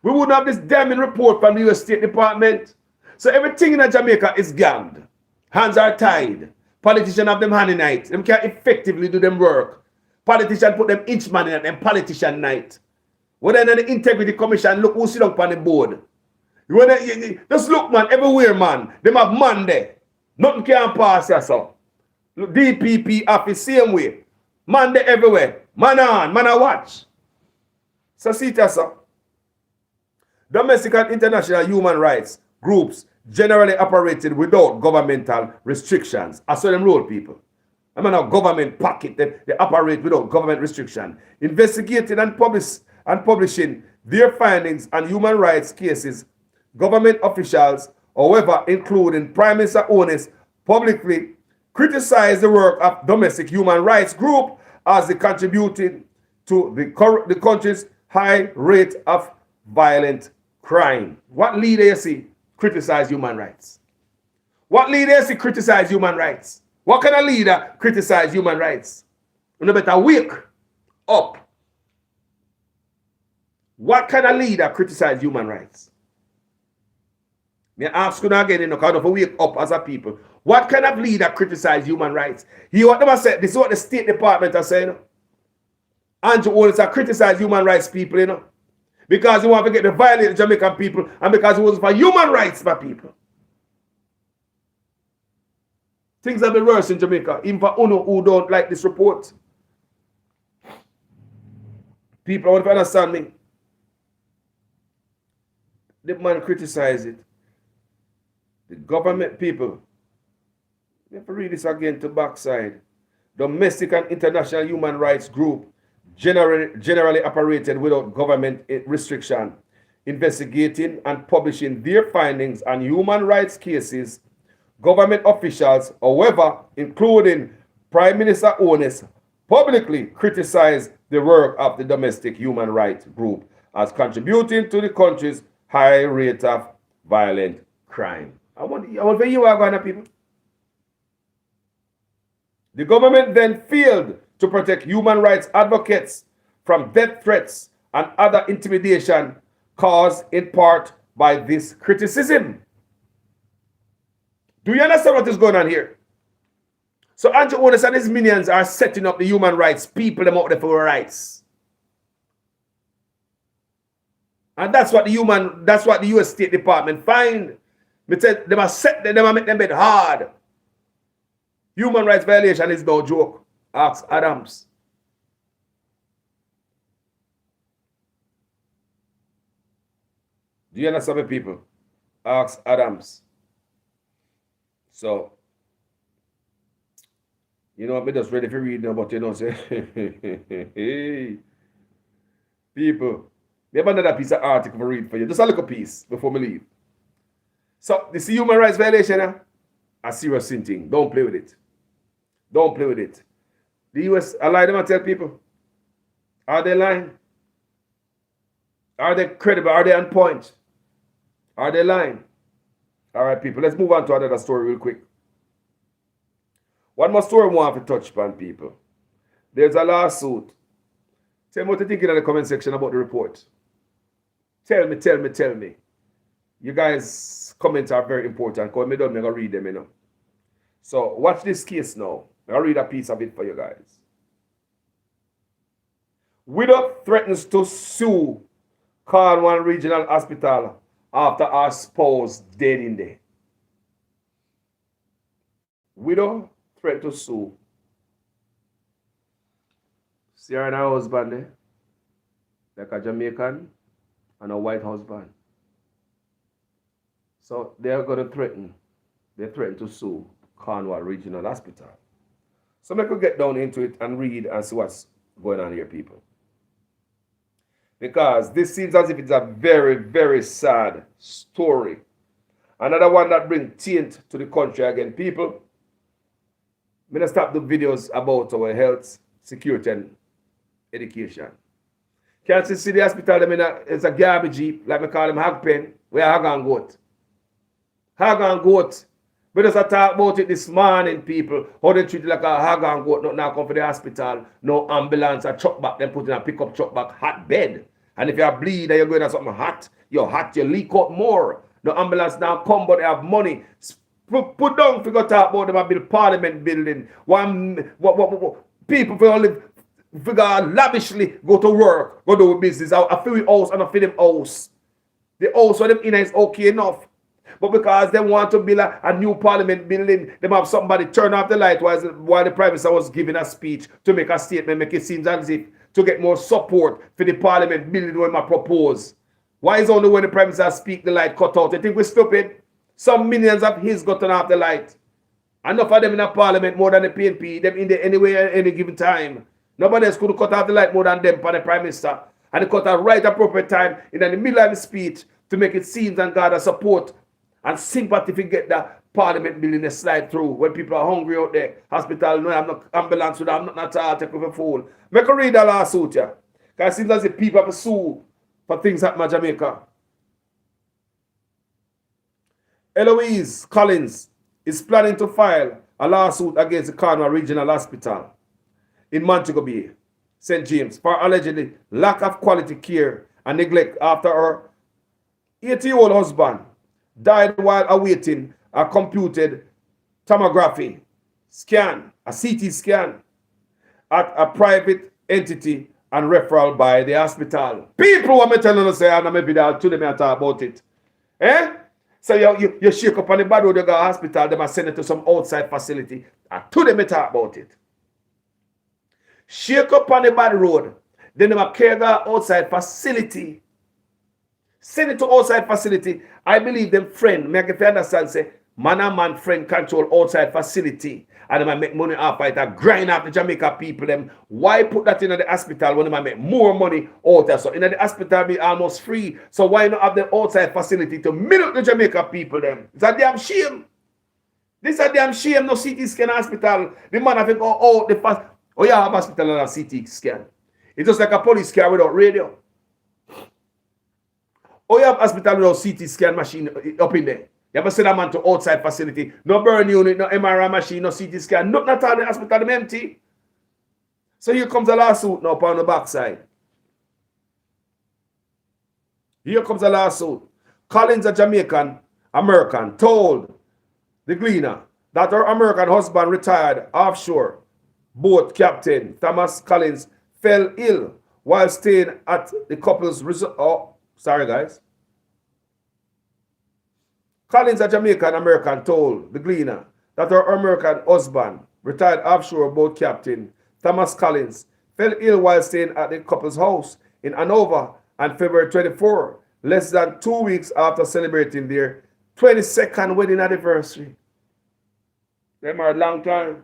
Speaker 1: we wouldn't have this damning report from the US State Department. So everything in Jamaica is ganged. Hands are tied. Politicians have them hand in night. Them can't effectively do them work. Politicians put them inchman in them politician night. When then the Integrity Commission, look who sit up on the board. Just look, man, everywhere, man. Them have man there. Nothing can pass here, so. Look, DPP office, same way. Man there everywhere. Man on, man a watch. So see it, so. Domestic and international human rights groups generally operated without governmental restrictions. I saw them rule, people. I mean, a government pocket, they operate without government restriction. Investigating and publishing their findings on human rights cases, government officials, however, including Prime Minister owners, publicly criticize the work of domestic human rights group as they contributed to the country's high rate of violent crime. What leader you see criticize human rights? What leader you see criticize human rights? What kind of leader criticize human rights? You better wake up. What kind of leader criticize human rights? Me ask you again, you know, because of wake up as a people. What kind of leader criticize human rights? You what them say? This is what the State Department are saying. You know? Andrew Owens are criticize human rights people, you know, because he want to get the violent Jamaican people, and because he was for human rights for people. Things have been worse in Jamaica, even for Uno who don't like this report. People, I want to understand me. The man criticize it. The government people. You have to read this again to backside. Domestic and international human rights group generally operated without government restriction, investigating and publishing their findings on human rights cases. Government officials, however, including Prime Minister owners, publicly criticized the work of the domestic human rights group as contributing to the country's high rate of violent crime. I want where you are going, people. The government then failed to protect human rights advocates from death threats and other intimidation caused in part by this criticism. Do you understand what is going on here? So Andrew Owens and his minions are setting up the human rights people them out there for rights. And that's what the US State Department find. They said they must set them and make them bed hard. Human rights violation is no joke. Ask Adams. Do you understand me, people? Ask Adams. So, you know, I'm just ready for reading about, you know, say, hey, people, we have another piece of article to read for you. Just a little piece before we leave. So, this human rights violation, a serious thing. Don't play with it. Don't play with it. The US, I lie them and tell people, are they lying? Are they credible? Are they on point? Are they lying? All right, people, let's move on to another story real quick. One more story I want to touch upon, people. There's a lawsuit. Tell me what you think in the comment section about the report. Tell me. You guys' comments are very important because I'm going to read them, you know. So watch this case now. I'll read a piece of it for you guys. Widow threatens to sue Cornwall Regional Hospital after her spouse dead in there. Widow threatened to sue. See her and her husband there, like a Jamaican and a white husband. So they're going to threaten. They threaten to sue Cornwall Regional Hospital. So I could get down into it and read and see what's going on here, people. Because this seems as if it's a very, very sad story. Another one that brings taint to the country again. People, I'm going to stop the videos about our health, security, and education. Can't see the hospital, I mean, it's a garbage heap, like we call them hog pen, where hog and goat. Hog and goat. We just talk about it this morning, people. How they treat it like a hog and goat, not now come for the hospital, no ambulance, a truck back, then put in a pickup truck back, hot bed. And if you bleed and you're going to something hot, you're hot, you leak out more. The ambulance now come, but they have money. Put down, if you go talk about them, a build parliament building. People for live, figure lavishly go to work, go do business. I feel the house and I feel them house. The house for them in is okay enough. But because they want to build a new parliament building, they have somebody turn off the light while the Prime Minister was giving a speech to make a statement, make it seem as if to get more support for the parliament building when I propose. Why is only when the Prime Minister speak the light cut out? You think we're stupid? Some millions of his got turned off the light. Enough of them in a parliament more than the PNP, them in there anyway at any given time. Nobody else could cut off the light more than them for the Prime Minister. And they cut at right appropriate time in the middle of the speech to make it seem and gather support and sympathy to get the parliament building a slide through when people are hungry out there. Hospital, no, I'm not ambulance with them, I'm not at all take with a fool. Make a read the lawsuit, yeah. Because it seems as if people have to sue for things happening in Jamaica. Eloise Collins is planning to file a lawsuit against the Cornwall Regional Hospital in Montego Bay, St. James, for allegedly lack of quality care and neglect after her 80-year-old husband died while awaiting a computed tomography scan, a CT scan, at a private entity and referral by the hospital. People want me telling us, say, and maybe I'll to them and talk about it. So you shake up on the bad road, you go to the hospital, they must send it to some outside facility. And to them and talk about it. Shake up on the bad road, then they must carry the outside facility. Send it to outside facility. I believe them friend, make if you understand, say, man and man friend control outside facility. And they might make money off it, grind up the Jamaica people. Them. Why put that in the hospital when they might make more money out there? So in the hospital be almost free. So why not have the outside facility to milk the Jamaica people them? It's a damn shame. This is a damn shame, no CT scan hospital. The man have to go out the fast. Oh yeah, have hospital and a CT scan. It's just like a police car without radio. Oh, you have hospital without CT scan machine up in there. You ever send a man to outside facility? No burn unit, no MRI machine, no CT scan, not at all the hospital, them empty. So here comes a lawsuit now on the backside. Here comes a lawsuit. Collins, a Jamaican American, told the Gleaner that her American husband, retired offshore boat captain Thomas Collins, fell ill while staying at the couple's resort. Oh, sorry, guys. Collins, a Jamaican American, told the Gleaner that her American husband, retired offshore boat captain Thomas Collins, fell ill while staying at the couple's house in Hanover on February 24, less than 2 weeks after celebrating their 22nd wedding anniversary. Them are a long time,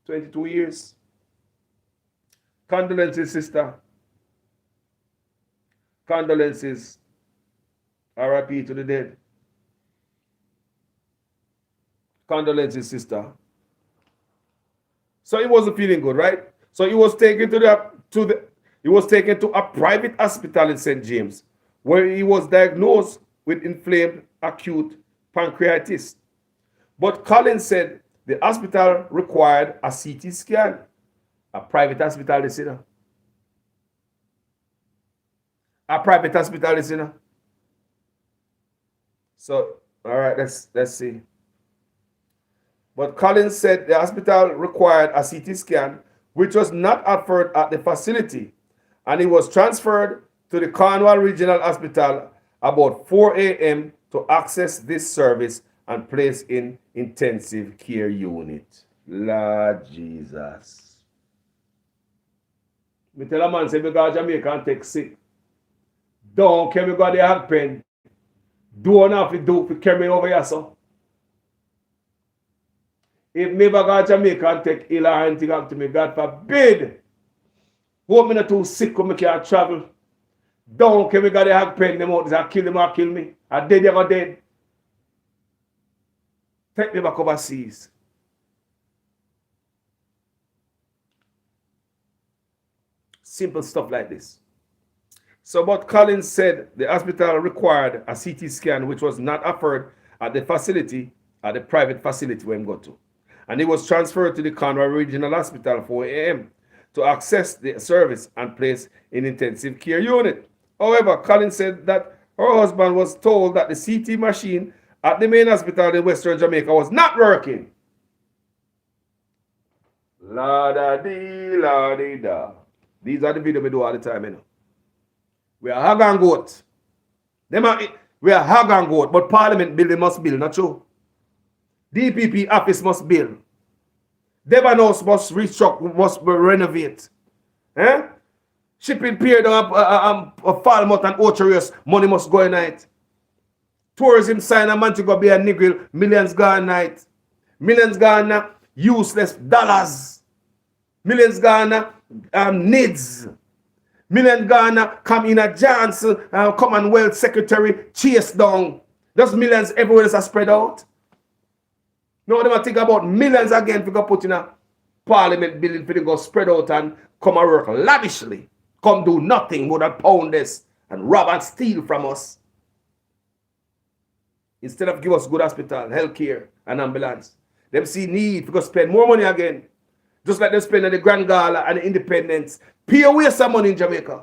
Speaker 1: 22 years. Condolences, sister. Condolences. RIP to the dead. Condolences, sister. So he wasn't feeling good, right? So he was taken to a private hospital in St. James, where he was diagnosed with inflamed acute pancreatitis. But Collins said the hospital required a CT scan. A private hospital, listener. A private hospital, listener. So, all right, let's see. But Collins said the hospital required a CT scan, which was not offered at the facility, and he was transferred to the Cornwall Regional Hospital about 4 a.m. to access this service and placed in intensive care unit. Lord Jesus. Me tell a man, say, we go to Jamaica and take sick. Don't care, we go the hog pen. Do enough to do to carry me over here, so. If me go to Jamaica and take ill or anything up to me, God forbid. Hope me not too sick when me can't travel. Don't care, we got the hog pen them out, they kill them or kill me. I dead, you go dead. Take me back overseas. Simple stuff like this. So, but Collins said the hospital required a CT scan, which was not offered at the facility, at the private facility where he got to. And he was transferred to the Cornwall Regional Hospital 4 a.m. to access the service and placed in intensive care unit. However, Collins said that her husband was told that the CT machine at the main hospital in Western Jamaica was not working. La-da-dee, la-dee-da. These are the videos we do all the time, you know. We are hog and goat. We are hog and goat, but Parliament building must build, not true. DPP office must build. Devon House must restructure, must renovate. Eh? Shipping pier down Falmouth and Ocherous, money must go in night. Tourism sign a Montego Bay and Negril, millions gone night. Millions gone useless dollars. Millions gone needs. Million Ghana come in a Johnson, Commonwealth Secretary, chase down. Those millions everywhere is spread out. Now they think about millions again for go put in a parliament building for them go spread out and come and work lavishly. Come do nothing more than pound this and rob and steal from us. Instead of give us good hospital, healthcare, and ambulance. Them see need to go spend more money again. Just like they spend on the Grand Gala and the Independence. Pay away some money in Jamaica.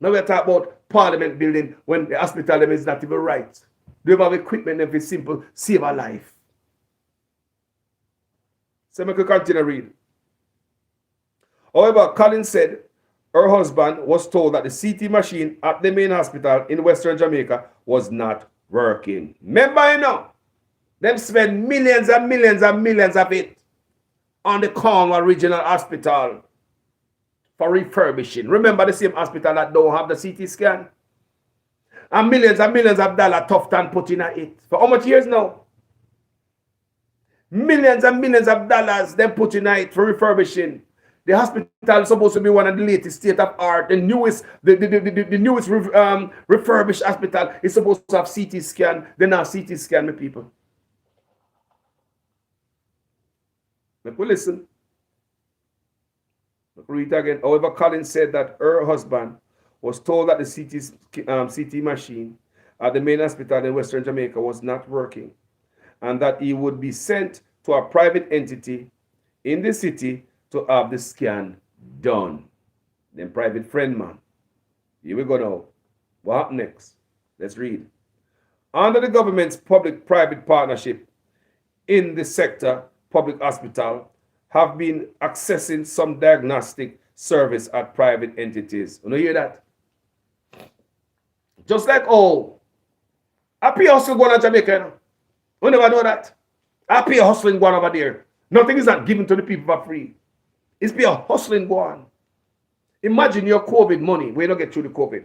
Speaker 1: Now we're talking about parliament building when the hospital them is not even right. They have equipment them for simple save a life. So we can continue read. However, Collins said her husband was told that the CT machine at the main hospital in Western Jamaica was not working. Remember, you know, them spend millions and millions and millions of it on the Cornwall Regional Hospital for refurbishing. Remember the same hospital that don't have the CT scan? And millions of dollars Tufton put in it. For how much years now? Millions and millions of dollars they put in it for refurbishing. The hospital is supposed to be one of the latest state of art, the newest refurbished hospital is supposed to have CT scan. They now CT scan me people. Let me listen. Read again. However, Collins said that her husband was told that the CT machine at the main hospital in Western Jamaica was not working and that he would be sent to a private entity in the city to have the scan done. Then private friend man. Here we go now. What happened next? Let's read. Under the government's public-private partnership in the sector, public hospital have been accessing some diagnostic service at private entities. You know, hear that? Just like, oh, happy hustle going to Jamaica. You know? You never know that. Happy hustling going over there. Nothing is not given to the people for free. It's be a hustling going. Imagine your COVID money when you don't get through the COVID.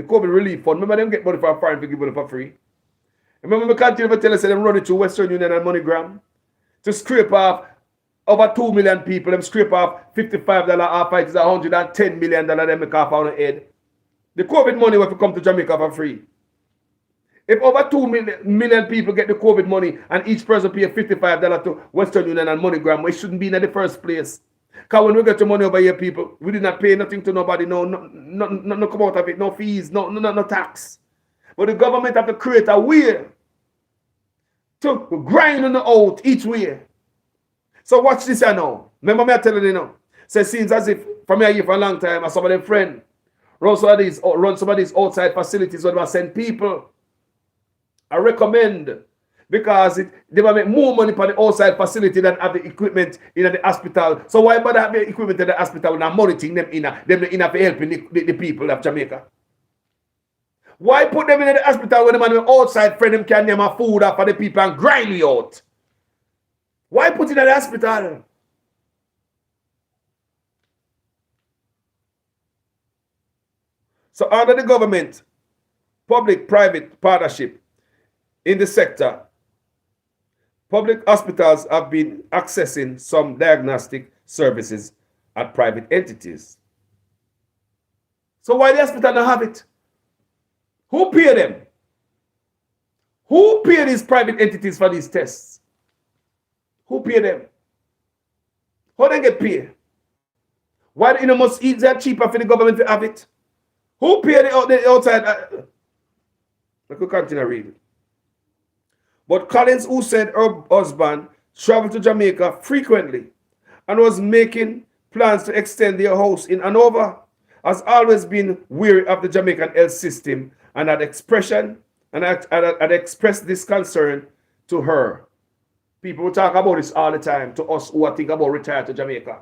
Speaker 1: The COVID relief fund. Remember them get money for foreign to give money for free. Remember me continue to tell us them run it to Western Union and MoneyGram to scrape off over 2 million people. Them scrape off $55 off it is $110 million them make off on the head. The COVID money will come to Jamaica for free. If over 2 million people get the COVID money and each person pay $55 to Western Union and MoneyGram, it shouldn't be in the first place. Because when we get the money over here, people, we did not pay nothing to nobody, no come out of it, no fees, no tax. But the government have to create a way to grind on the out each way. So watch this now. Remember me I telling you now. Say seems as if from here for a long time, as some of them friends run some of these outside facilities where they send people. I recommend because they will make more money for the outside facility than have the equipment in the hospital. So why bother have the equipment in the hospital and monitoring them in for helping the people of Jamaica? Why put them in the hospital when the man outside friend them can name a food up for the people and grind you out? Why put it in the hospital? So under the government, public-private partnership in the sector, public hospitals have been accessing some diagnostic services at private entities. So why the hospital don't have it? Who pay them? Who pay these private entities for these tests? Who pay them? How they get paid? Why the must eat that cheaper for the government to have it? Who pay the outside? I could continue reading. But Collins, who said her husband traveled to Jamaica frequently and was making plans to extend their house in Hanover, has always been weary of the Jamaican health system and had expressed this concern to her. People will talk about this all the time to us who are thinking about retire to Jamaica.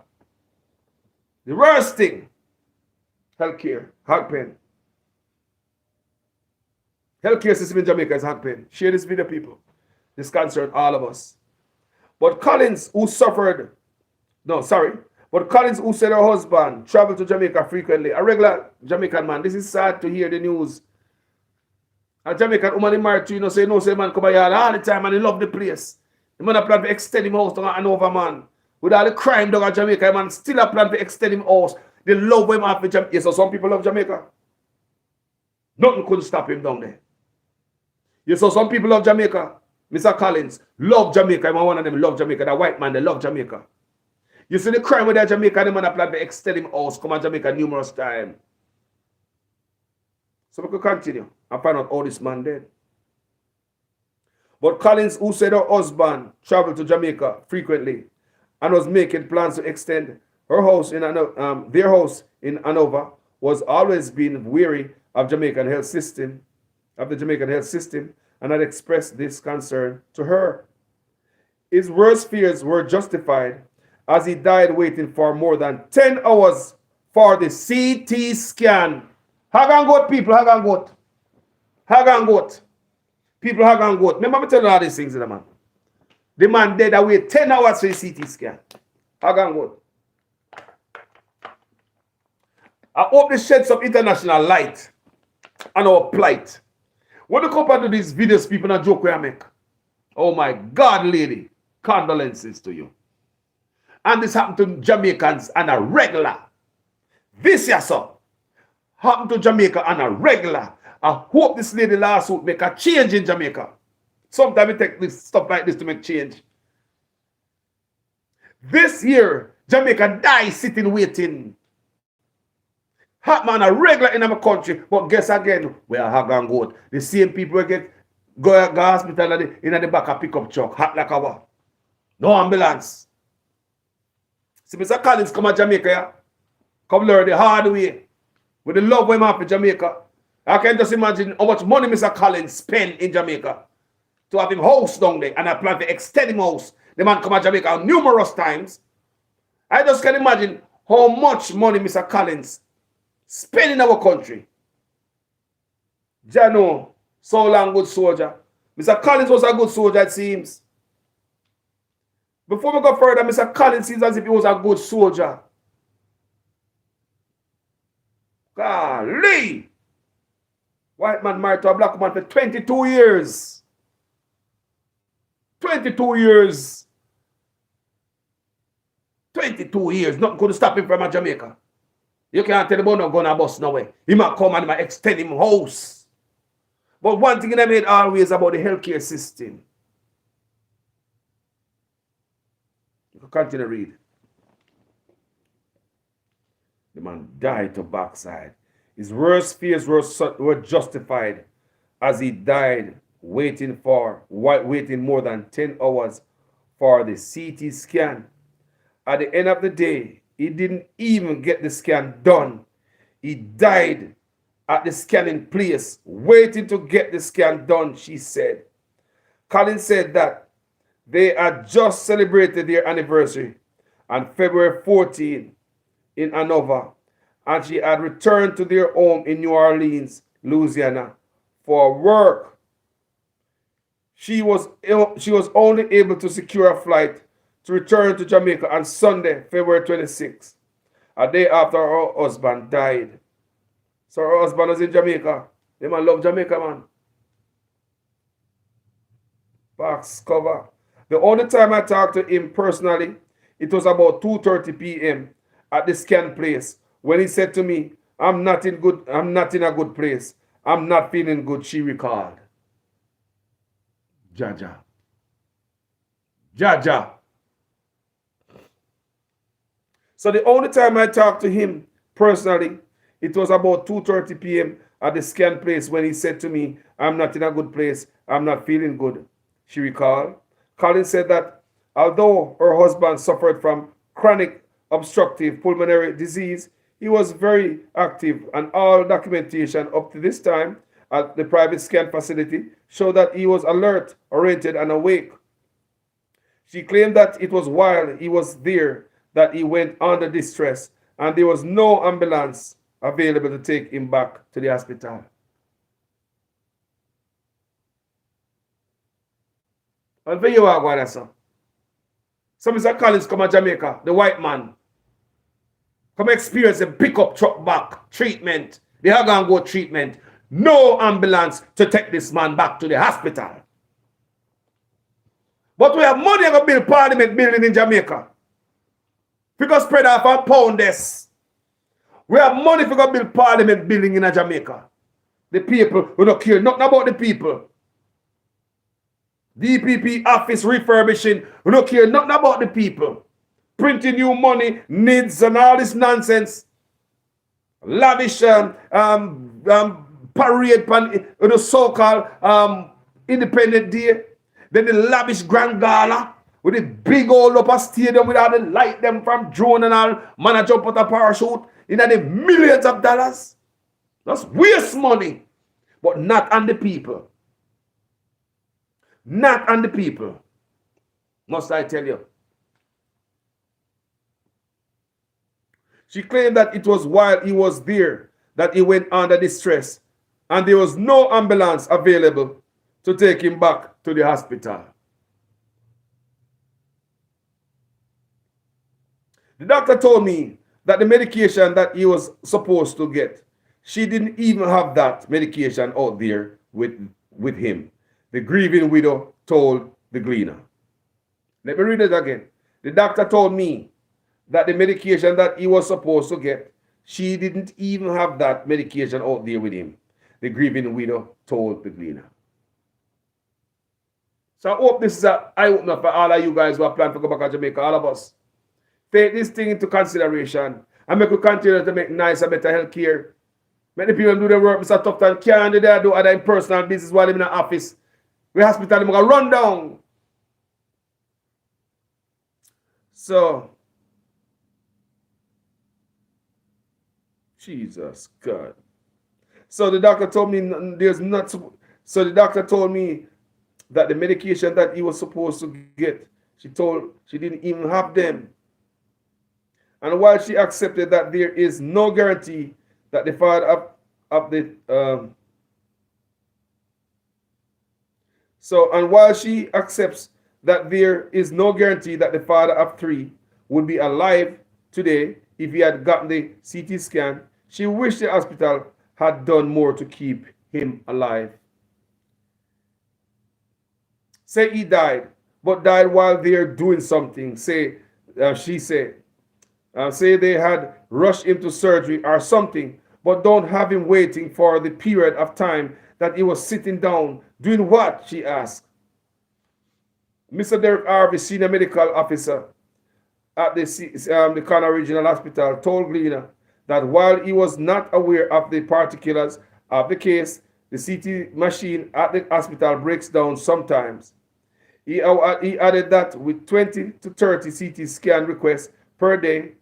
Speaker 1: The worst thing, healthcare, hog pen. Healthcare system in Jamaica is hog pen. Share this video, people. This concern all of us. But Collins, who said her husband traveled to Jamaica frequently, a regular Jamaican man. This is sad to hear the news. A Jamaican woman married to, say man come here all the time and he love the place. The man plan to extend him house to Hanover, man. With all the crime down in Jamaica, man still a plan to extend him house. They love him after Jamaica. Yes, so some people love Jamaica. Nothing couldn't stop him down there. Yes, so some people love Jamaica. Mr. Collins love Jamaica. I'm one of them love Jamaica. The white man, they love Jamaica. You see the crime with that Jamaica, the man plan to extend him house, come to Jamaica numerous times. So we could continue and find out how this man did. But Collins, who said her husband traveled to Jamaica frequently and was making plans to extend her house in their house in Hanover, was always been weary of the Jamaican health system, and had expressed this concern to her. His worst fears were justified as he died waiting for more than 10 hours for the CT scan. Hag and goat, people, hag and goat. Hag and goat. People hag and goat. Remember me telling all these things, man. The man dead that wait 10 hours for a CT scan. Hag and goat. I hope this sheds some international light on our plight. When you compare to these videos, people not joke where I make. Oh my God, lady. Condolences to you. And this happened to Jamaicans on a regular. This year, sir. Happened to Jamaica on a regular. I hope this lady last week make a change in Jamaica. Sometimes we take this stuff like this to make change. This year, Jamaica die sitting waiting. Happen a regular in our country, but guess again, we are hag and goat. The same people get go hospital in the back of pickup truck, hot like a what? No ambulance. See, Mr. Collins come to Jamaica, yeah? Come learn the hard way. With the love we have for Jamaica. I can just imagine how much money Mr. Collins spent in Jamaica to have him house down there, and I plan to extend him house. The man come to Jamaica numerous times. I just can imagine how much money Mr. Collins spend in our country. Jano, so long good soldier. Mr. Collins was a good soldier, it seems. Before we go further, Mr. Collins seems as if he was a good soldier. Golly! White man married to a black woman for 22 years. 22 years. 22 years. Nothing could stop him from a Jamaica. You can't tell him about no gun or bus no way. He might come and he might extend him house. But one thing in them head always about the healthcare system. You can continue to read. The man died to backside. His worst fears were justified as he died waiting more than 10 hours for the CT scan. At the end of the day, he didn't even get the scan done. He died at the scanning place, waiting to get the scan done, she said. Colin said that they had just celebrated their anniversary on February 14 in Hanover, and she had returned to their home in New Orleans, Louisiana, for work. She was only able to secure a flight to return to Jamaica on Sunday, February 26, a day after her husband died. So her husband was in Jamaica. They man love Jamaica, man. Box cover. The only time I talked to him personally, it was about 2:30 p.m. at the scan place when he said to me, I'm not in a good place. I'm not feeling good, she recalled. Jaja. Jaja. So the only time I talked to him personally, it was about 2:30 p.m. at the scan place when he said to me, I'm not in a good place. I'm not feeling good, she recalled. Colin said that although her husband suffered from chronic obstructive pulmonary disease, he was very active, and all documentation up to this time at the private scan facility showed that he was alert, oriented, and awake. She claimed that it was while he was there that he went under distress, and there was no ambulance available to take him back to the hospital. And where you are going, sir? So Mr. Collins come to Jamaica, the white man. Come experience the pickup truck back treatment. They are going to go treatment. No ambulance to take this man back to the hospital. But we have money to build Parliament building in Jamaica. Because spread off and pound this. We have money to build Parliament building in Jamaica. The people, we don't care nothing about the people. DPP office refurbishing, we don't care nothing about the people. Printing new money, needs, and all this nonsense. Lavish parade, the so-called Independent Day. Then the lavish Grand Gala with the big old upper stadium with all the light them from drone and all, man a jump out a parachute in the millions of dollars. That's waste money. But not on the people. Not on the people. Must I tell you. She claimed that it was while he was there that he went under distress, and there was no ambulance available to take him back to the hospital. The doctor told me that the medication that he was supposed to get, she didn't even have that medication out there with him. The grieving widow told the Gleaner. Let me read it again. The doctor told me that the medication that he was supposed to get, she didn't even have that medication out there with him. The grieving widow told the Gleaner. So I hope this is an eye-opener for all of you guys who are planning to go back to Jamaica, all of us. Take this thing into consideration and make we continue to make nice and better health care. Many people do their work, Mr. Tough time, can't do their do other personal business while they're in the office. We hospital, they're going to run down. So, Jesus God. So the doctor told me there's not. So the doctor told me that the medication that he was supposed to get, she didn't even have them. And while she accepted that there is no guarantee that the father of the and while she accepts that there is no guarantee that the father of three would be alive today if he had gotten the CT scan, she wished the hospital had done more to keep him alive. Say he died, but died while they're doing something. She said, say they had rushed him to surgery or something, but don't have him waiting for the period of time that he was sitting down. Doing what? She asked. Mr. Derek Harvey, senior medical officer at the Connor Regional Hospital, told Gleaner that while he was not aware of the particulars of the case, the CT machine at the hospital breaks down sometimes. He added that with 20 to 30 CT scan requests per day,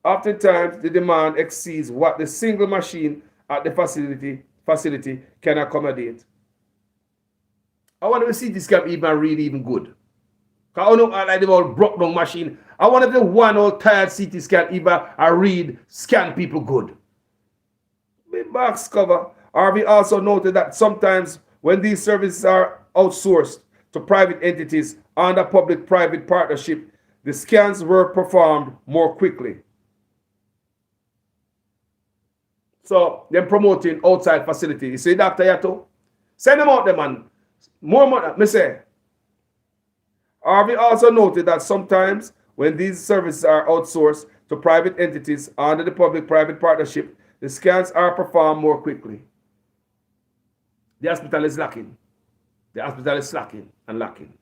Speaker 1: oftentimes the demand exceeds what the single machine at the facility can accommodate. I wonder if the CT scan even read even good. Because I don't know like the old broke down machine. I wonder if the one old tired CT scan even scan people good. The box cover. Harvey also noted that sometimes when these services are outsourced to private entities under public-private partnership, the scans were performed more quickly. So, them promoting outside facility. You see, Dr. Yato? Send them out there, man. More money, me say. Harvey also noted that sometimes when these services are outsourced to private entities under the public-private partnership, the scans are performed more quickly. The hospital is lacking. The hospital is slacking and lacking.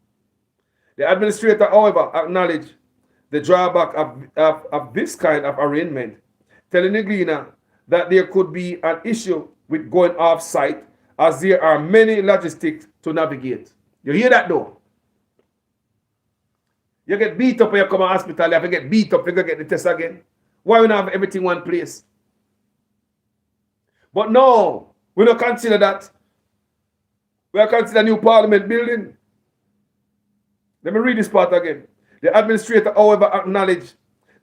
Speaker 1: The administrator, however, acknowledged the drawback of this kind of arrangement, telling the Gleaner that there could be an issue with going off-site as there are many logistics to navigate. You hear that though? You get beat up when you come to hospital, you have to get beat up, you go get the test again. Why we not have everything one place? But no, we don't consider that. We are considering new parliament building. Let me read this part again. The administrator, however, acknowledged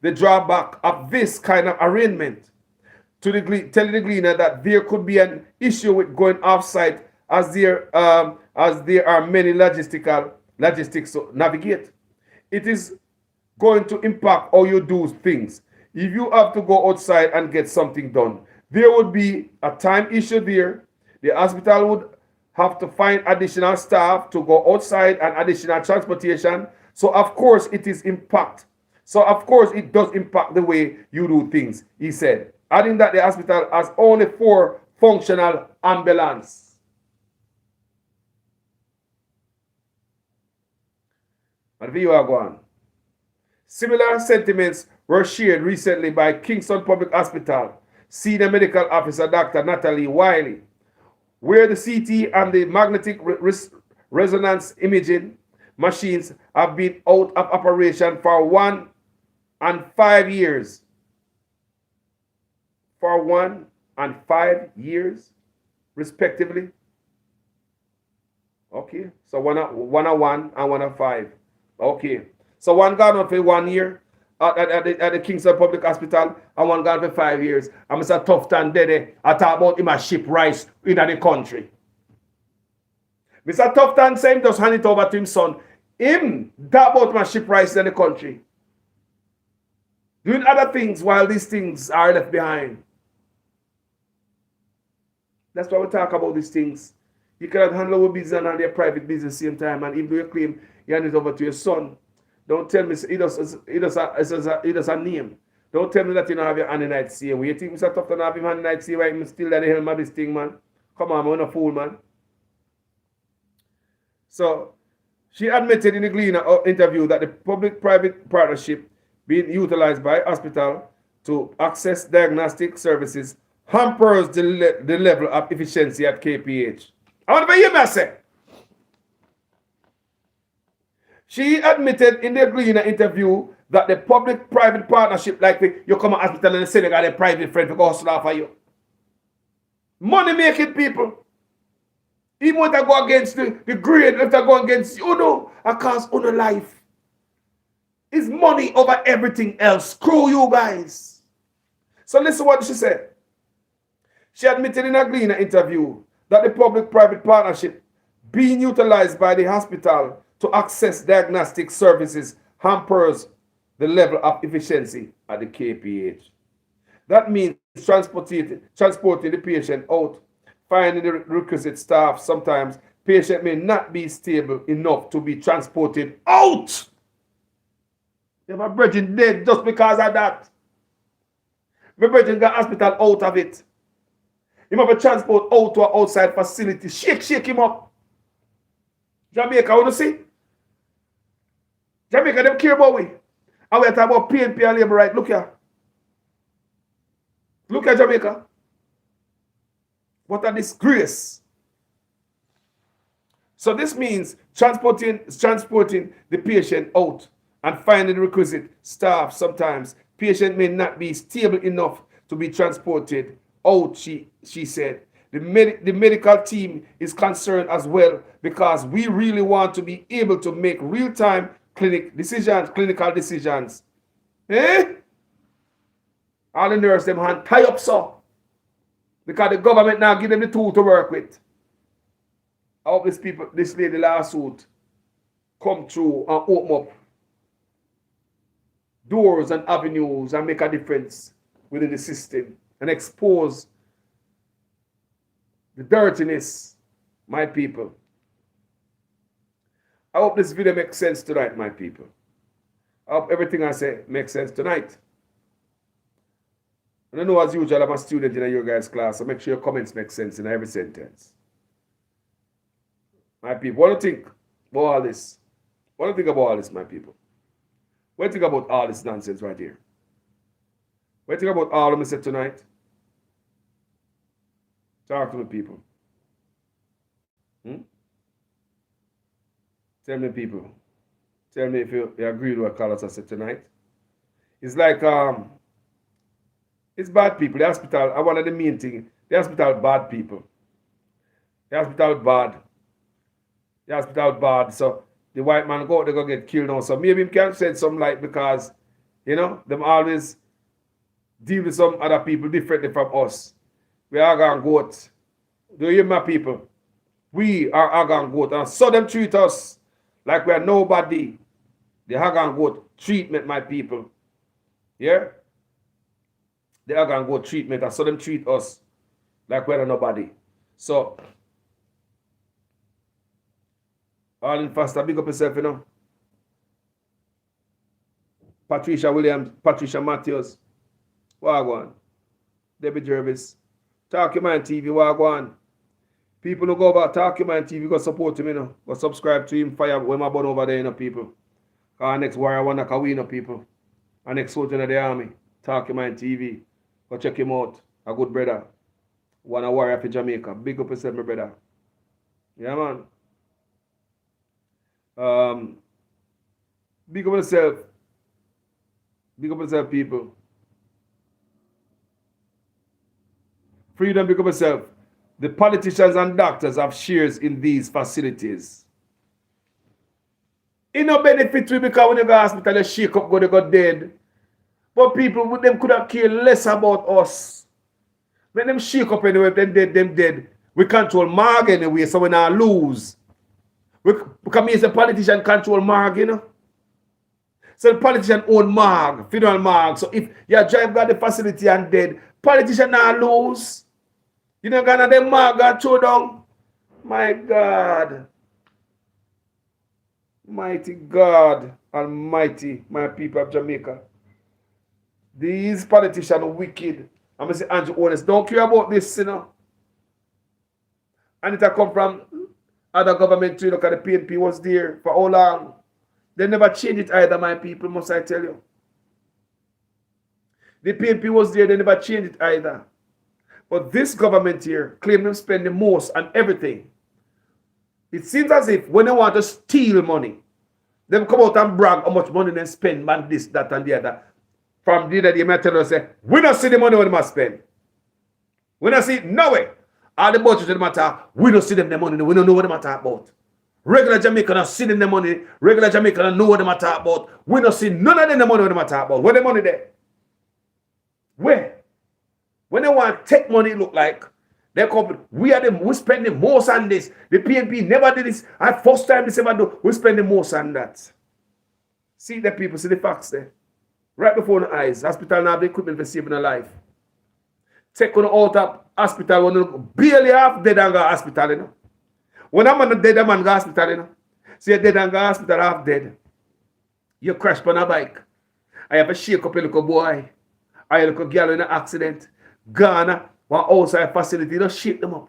Speaker 1: the drawback of this kind of arrangement, telling the Gleaner that there could be an issue with going off-site as there are many logistics to navigate. It is going to impact how you do things. If you have to go outside and get something done, there would be a time issue there. The hospital would have to find additional staff to go outside and additional transportation. So of course it is impact. So of course it does impact the way you do things, he said, adding that the hospital has only 4 functional ambulances. And here you are going. Similar sentiments were shared recently by Kingston Public Hospital Senior Medical Officer Dr. Natalie Wiley, where the CT and the magnetic resonance imaging machines have been out of operation for 1 and 5 years. For 1 and 5 years, respectively. Okay, so one and 1 and 1 and 5. Okay, so one gone on for 1 year at the Kingston Public Hospital and one gone for 5 years. And Mr. Tufton Dede, I talk about him a ship rice in the country. Mr. Tufton said him just hand it over to his son. Him talk about my ship rice in the country. Doing other things while these things are left behind. That's why we talk about these things. You cannot handle your business and handle your private business at the same time. And even though you claim you hand it over to your son, don't tell me he does a name. Don't tell me that you don't have your hand in night see. When you think Mr. Tufton have him hand in night see, why him still at the helm of this thing, man? Come on, man, I'm a fool, man. So, she admitted in the Gleaner interview that the public-private partnership being utilized by hospital to access diagnostic services hampers the level of efficiency at KPH. I want to hear me say. She admitted in the Gleaner interview that the public-private partnership, like you come to hospital and say they got a private friend to go hustle for you. Money making people. Even if I go against the grade, if I go against you know, I cost on a life. It's money over everything else. Screw you guys. So listen what she said. She admitted in a Gleaner interview that the public-private partnership being utilized by the hospital to access diagnostic services hampers the level of efficiency at the KPH. That means transporting the patient out finding the requisite staff. Sometimes patient may not be stable enough to be transported out. You have a brethren dead just because of that. My brethren got hospital out of it. Him have a transport out to an outside facility. Shake him up. Jamaica, want to see? Jamaica, them care about we. And we are talking about PNP and labor right. Look here. Look at Jamaica. What a disgrace. So this means transporting the patient out and finding the requisite staff. Sometimes patient may not be stable enough to be transported out, she said. The medical team is concerned as well because we really want to be able to make real-time clinical decisions. Eh? All the nurses, them hand tie up so. Because the government now give them the tool to work with. I hope this lady lawsuit come through and open up doors and avenues and make a difference within the system and expose the dirtiness, my people. I hope this video makes sense tonight, my people. I hope everything I say makes sense tonight. And I know as usual I'm a student in your guys' class, so make sure your comments make sense in every sentence. My people, what do you think about all this? What do you think about all this, my people? What do you think about all this nonsense right here? What do you think about all of them said tonight? Talk to me, people. Tell me, people. Tell me if you agree with what Carlos said tonight. It's like, it's bad people. The hospital, I wanted the main thing. The hospital bad people. The hospital bad. The hospital bad. So the white man go out, they go get killed now. So maybe he can shed some light because, you know, them always deal with some other people differently from us. We are going goat. Do you hear my people? We are Agan goat. And so them treat us like we are nobody. The Agan goat treatment, my people. Yeah? The Agan goat treatment. And so them treat us like we are nobody. So, all in faster, big up yourself, you know. Patricia Williams, Patricia Matthews. Wagwan. Debbie Jervis. Talk Your Mind TV, wagwan. People who go over Talk Your Mind TV, go support him, you know. Go subscribe to him, fire when my bun over there, you know, people. Our next warrior one can win, you know, people. Our next soldier in the army. Talk Your Mind TV. Go check him out. A good brother. One a warrior for Jamaica. Big up yourself, my brother. Yeah, man. Big up yourself. Big up yourself, people. Freedom, big up yourself. The politicians and doctors have shares in these facilities. It no benefit we because when you go to hospital, you shake up, they go dead. But people with them could have cared less about us. When them shake up anyway, them dead. We control Marg anyway, so we not lose. Because me as a politician control Marg, you know. So the politician own Marg, funeral Marg. So if your drive got the facility and dead, politician not lose. You know, gonna them Marg got throw down. My God. Mighty God Almighty, my people of Jamaica. These politicians are wicked. I'm going to say Andrew Honest, don't care about this, you know. And it come from other government too. Look at the PNP was there for how long? They never changed it either, my people, must I tell you. The PNP was there, they never changed it either. But this government here claim them spend the most on everything. It seems as if when they want to steal money, them come out and brag how much money they spend on this, that, and the other. From the other day, I tell you, say, we don't see the money when they must spend. We don't see it, no way. All the budgets that matter, we don't see them the money, we don't know what they matter about. Regular Jamaican don't see them the money, regular Jamaican don't know what they matter about. We don't see none of them the money what they matter about. Where the money there? Where? When they want to take money, look like they come, we spend the most on this. The PNP never did this. At first time this ever do, we spend the most on that. See the people, see the facts there. Right before the eyes. Hospital now have the equipment for saving a life. Take on out of hospital when barely half dead and go hospital, you know. When a man dead, a man go hospital, you know. So you're dead and go hospital, half dead. You crash on a bike. I have a shake up a little boy. I have a little girl in an accident. Ghana, one outside facility, don't shake them up.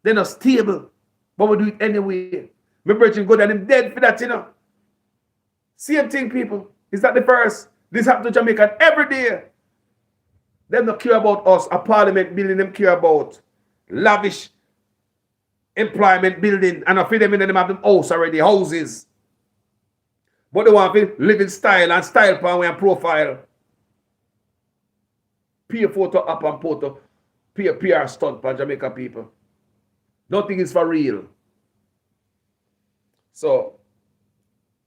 Speaker 1: They're not stable. But we do it anyway. My brother go down, him dead for that, you know. Same thing, people. Is that the first? This happened to Jamaica every day. Them don't care about us. A parliament building, them care about lavish employment building. And I feel them in them have them house already, houses. But they want to live in style and style power and profile. Pay photo up and photo. Pay PR stunt for Jamaica people. Nothing is for real. So,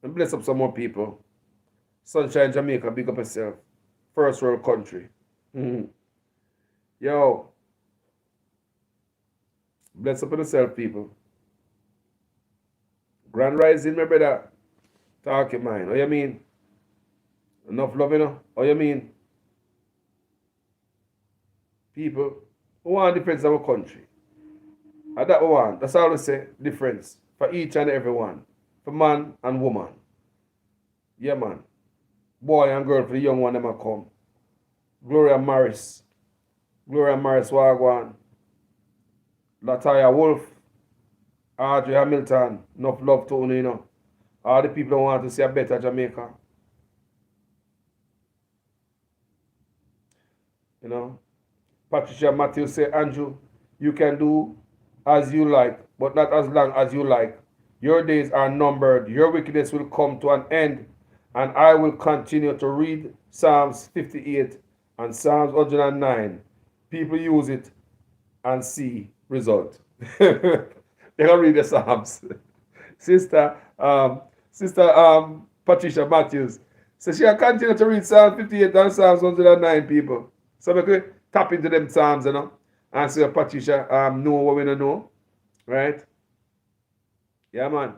Speaker 1: and bless up some more people. Sunshine Jamaica, big up yourself. First world country. Yo. Bless up yourself, people. Grand rising, my brother. Talk your mind. What you mean? Enough love, you know? What you mean? People who want difference in our country. And that we want. That's all we say. Difference. For each and every one. For man and woman. Yeah, man. Boy and girl for the young one them a come. Gloria Morris. Gloria Morris Wagwan. Lataya Wolf. Audrey Hamilton. Enough love to you know. All the people who want to see a better Jamaica. You know. Patricia Matthews say, Andrew, you can do as you like, but not as long as you like. Your days are numbered. Your wickedness will come to an end. And I will continue to read Psalms 58 and Psalms 109. People use it and see result. They don't read the Psalms. Sister Patricia Matthews. So she'll continue to read Psalms 58 and Psalms 109, people. So we could tap into them Psalms, you know. And so Patricia know what we don't know. Right? Yeah, man.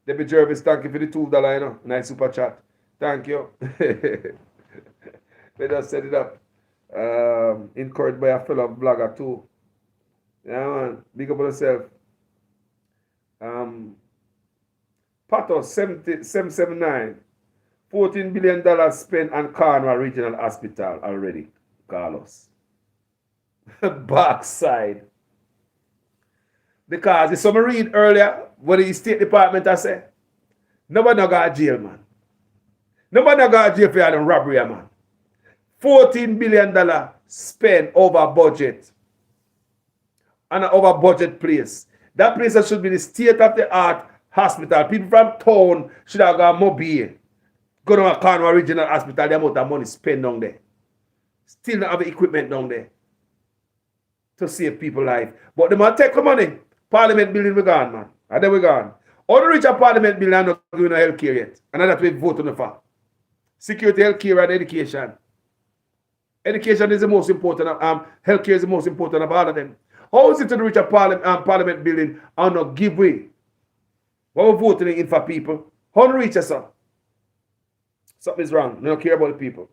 Speaker 1: Debbie Jervis, thank you for the $2, you know. Nice super chat. Thank you. Let us set it up. Encouraged by a fellow blogger too. Yeah, man. Big up on yourself. Pato 779. $14 billion spent on Cornwall Regional Hospital already. Carlos. Backside. Because the summer read earlier, what the State Department has said, nobody no got jail, man. Nobody no got jail for a robbery, man. $14 billion spent over budget. And an over budget place. That place should be the state-of-the-art hospital. People from town should have got mobile. Go to a Cornwall Regional Hospital, the amount of money spent down there. Still not have the equipment down there to save people's life. But the man take the money. Parliament building we gone, man. And then we gone. All the rich Parliament building are not giving no health care yet. And that's what we vote on the for. Security, health care, and education. Education is the most important. Health care is the most important of all of them. How is it to the rich Parliament building and not give way? What we're voting in for people? How do reach us up? Something is wrong. They don't care about the people.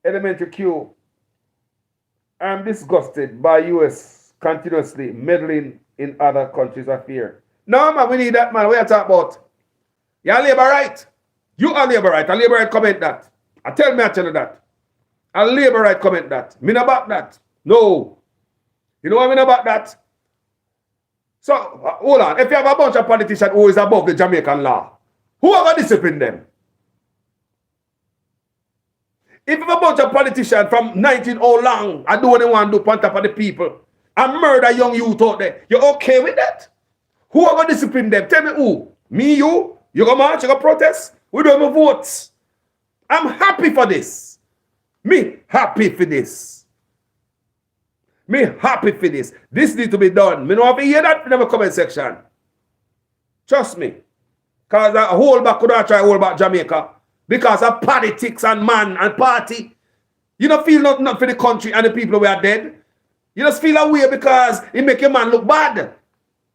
Speaker 1: Elementary Q. I'm disgusted by US continuously meddling in other countries' affairs. No, man, we need that, man. What are you talking about? You're labor right. You are labor right. A labor right comment that. I tell you that. A labor right comment that. Me not about that. No. You know what I mean about that? So, hold on. If you have a bunch of politicians who is above the Jamaican law, who are going to discipline them? If you have a bunch of politicians from 19 all long and do what they want to do on top of the people and murder young youth out there, you're okay with that? Who are going to discipline them? Tell me who? Me, you? You go march, you go protest? We don't have votes. I'm happy for this. Me happy for this. Me happy for this. This needs to be done. Me don't have to hear that in the comment section. Trust me. Because a whole back could not try to hold back Jamaica. Because of politics and man and party. You don't feel nothing for the country and the people who are dead. You just feel away because it make your man look bad.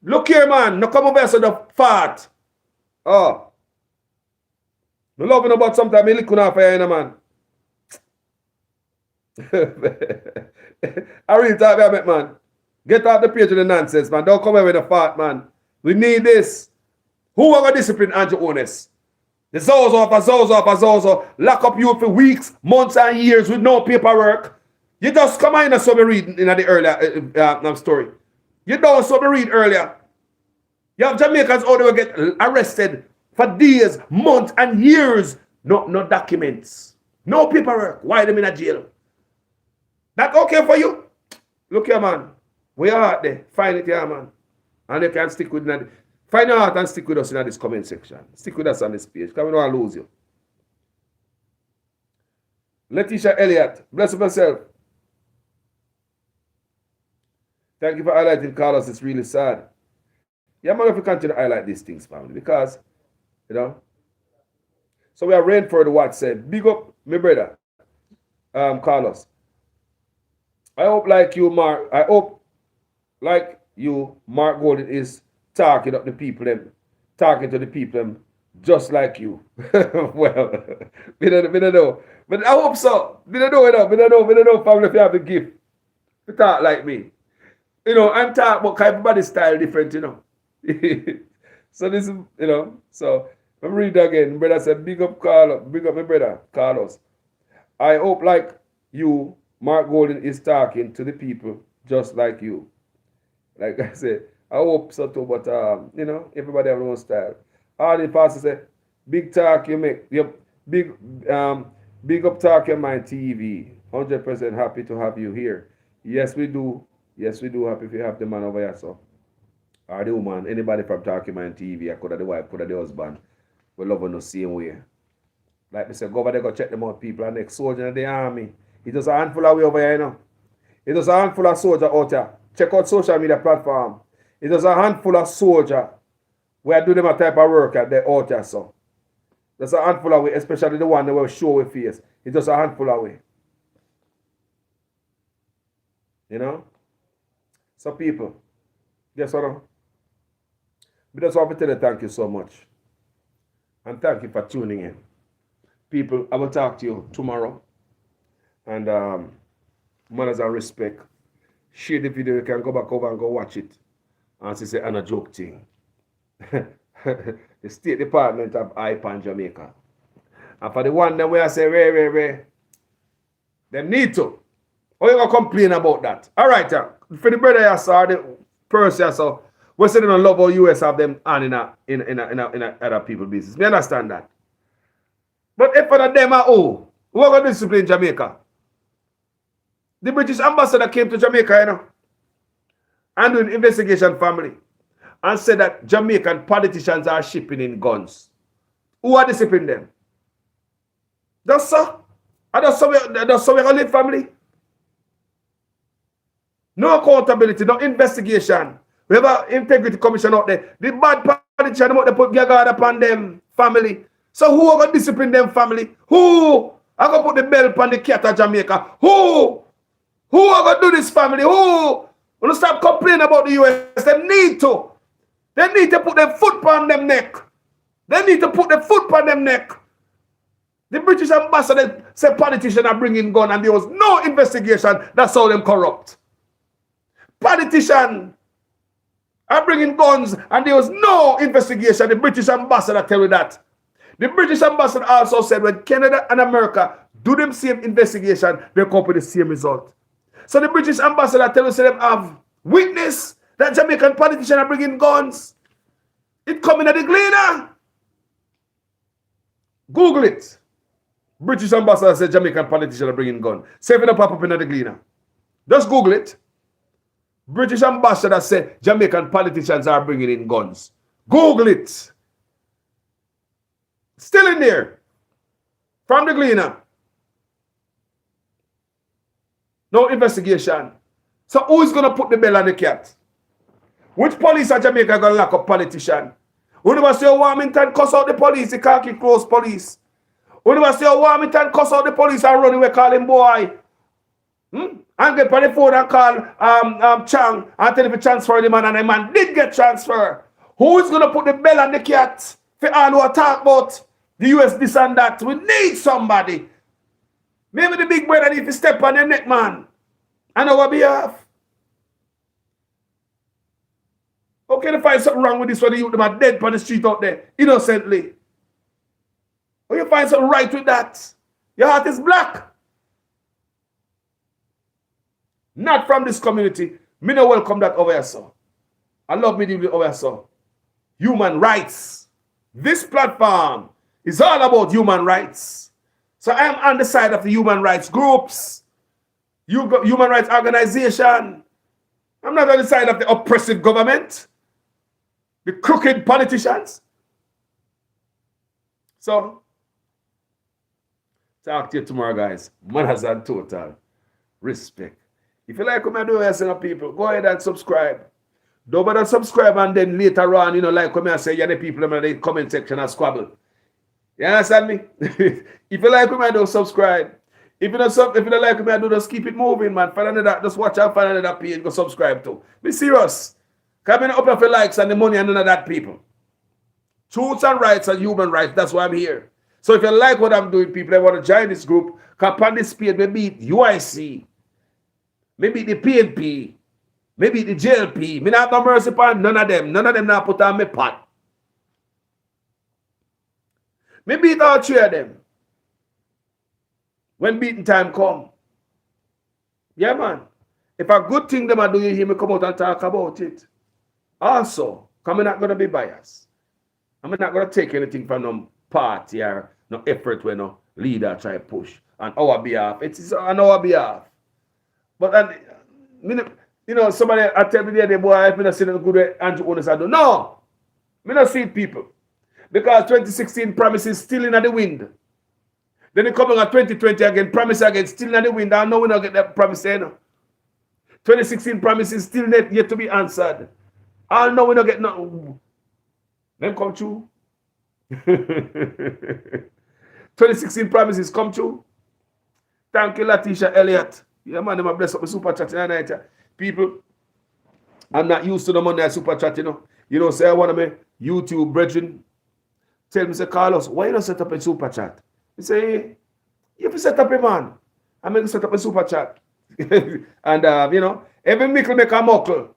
Speaker 1: Look here, man. No come over here so the fart. Oh. No loving about sometimes me looking off here, man. I really talk about it, man. Get off the page of the nonsense, man. Don't come here with a fart, man. We need this. Who are going to discipline Andrew Ones? The Zozo. Lock up you for weeks, months, and years with no paperwork. You just come in and saw me read in the earlier story. You don't saw me read earlier. You have Jamaicans out there get arrested for days, months, and years. No documents. No paperwork. Why them in a jail? That okay for you? Look here, man. We are out there. Find it here, man. And you can stick with that. Find out and stick with us in this comment section. Stick with us on this page. Because we don't want to lose you. Letitia Elliott. Bless yourself. Thank you for highlighting Carlos. It's really sad. Yeah, man, if we continue to highlight these things, family. Because, you know. So we are Rainford what said. Big up, my brother. Carlos. I hope like you, Mark Golden is talking to the people them just like you. Well, we don't know. But I hope so. We don't know, family, if you have the gift to talk like me. You know, I'm talking about everybody's style different, you know. So this is, you know, so let me read it again. Brother said, big up my brother, Carlos. I hope like you, Mark Golden is talking to the people just like you. Like I said, I hope so too, but you know, everybody have their own style. All the pastors say, big talk you make, big up talk on my TV. 100% happy to have you here. Yes, we do. Yes, we do happy if you have the man over here, so. Or the woman, anybody from talking my TV, I could have the wife, could have the husband. We love them the same way. Like I said, go over there, go check them out, people, and next soldier in the army. It was a handful of way over here, you know. It was a handful of soldiers out here. Check out social media platform. It was a handful of soldiers where do them a type of work at the out here, so. There's a handful of way, especially the one that will show with face. It was a handful of way. You know? So people, guess what? We just want to tell you thank you so much. And thank you for tuning in. People, I will talk to you tomorrow. And manners and respect. Share the video, you can go back over and go watch it. And say, and a joke thing. The State Department of IPAN Jamaica. And for the one that where I say, Ray, they need to. Or you gonna complain about that? All right, for the brother I saw, the person I saw, we're saying on love how US have them on in other people's business. We understand that. But if for them are who gonna discipline Jamaica? The British ambassador came to Jamaica, you know, and doing investigation family, and said that Jamaican politicians are shipping in guns. Who are disciplining them? That's so. That's so we're gonna live, family. No accountability, no investigation. We have an integrity commission out there. The bad politicians, they put guard upon them, family. So who are going to discipline them, family? Who are going to put the belt upon the cat of Jamaica? Who are going to do this, family? Who? When you stop complaining about the US, they need to. They need to put their foot on them neck. They need to put their foot on them neck. The British ambassador said politicians are bringing guns and there was no investigation. That's how them corrupt. Politicians are bringing guns and there was no investigation. The British ambassador tell you that. The British ambassador also said when Canada and America do them same investigation, they come with the same result. So the British ambassador tell us them have witness that Jamaican politicians are bringing guns. It coming at the Gleaner. Google it. British ambassador said Jamaican politicians are bringing guns. Say if it don't pop up in the Gleaner. Just Google it. British ambassador said Jamaican politicians are bringing in guns. Google it. Still in there. From the Gleaner. No investigation. So who's going to put the bell on the cat? Which police at Jamaica going to lock up politician? University of Warmington cuss out the police, the khaki clothes police. University of Warmington cuss out the police and run away calling boy. And get on the phone and call Chang and tell him to transfer the man, and the man did get transferred. Who is going to put the bell on the cat for all who talk about the US this and that? We need somebody. Maybe the big brother need to step on the neck, man. On our behalf. How can you find something wrong with this when the youth them are dead on the street out there, innocently? How you find something right with that? Your heart is black. Not from this community. Me no welcome that over here, sir. I love me deeply over here, sir. Human rights. This platform is all about human rights. So I am on the side of the human rights groups, human rights organization. I'm not on the side of the oppressive government, the crooked politicians. So, talk to you tomorrow, guys. Manners and total respect. If you like what I do, I say, people, go ahead and subscribe. Don't bother subscribe and then later on, like what I say, the people in the comment section and squabble. You understand me? If you like what I do, subscribe. If you don't like what I do, just keep it moving, man. Find another, just watch out, find another page, go subscribe to. Be serious. Come in up for likes and the money and none of that, people. Truths and rights and human rights, that's why I'm here. So if you like what I'm doing, people, I want to join this group, come on this page, maybe UIC, maybe the PNP, maybe the JLP. Me not have no mercy upon none of them. None of them now put on me pot. Me beat all three of them. When beating time come. Yeah, man. If a good thing them I do, you hear me come out and talk about it. Also, I'm not going to be biased. I'm not going to take anything from no party or no effort when no leader try to push on our behalf. It is on our behalf. But somebody I tell me the other boy, I not see the good way Andrew Onis I do. No, me not see people. Because 2016 promises still in the wind. Then they come on 2020 again, promise again, still in the wind. I know we not get that promise there. 2016 promises still yet to be answered. I know we not get nothing. Them come true. 2016 promises come true. Thank you, Latisha Elliott. Yeah, man, I'm blessed up with super chat tonight. People, I'm not used to the money I super chat, say I want to make YouTube brethren. Tell me, say, Carlos, why you not set up a super chat? He say, you have to set up a man. I'm going to set up a super chat. And, every mickle make a muckle.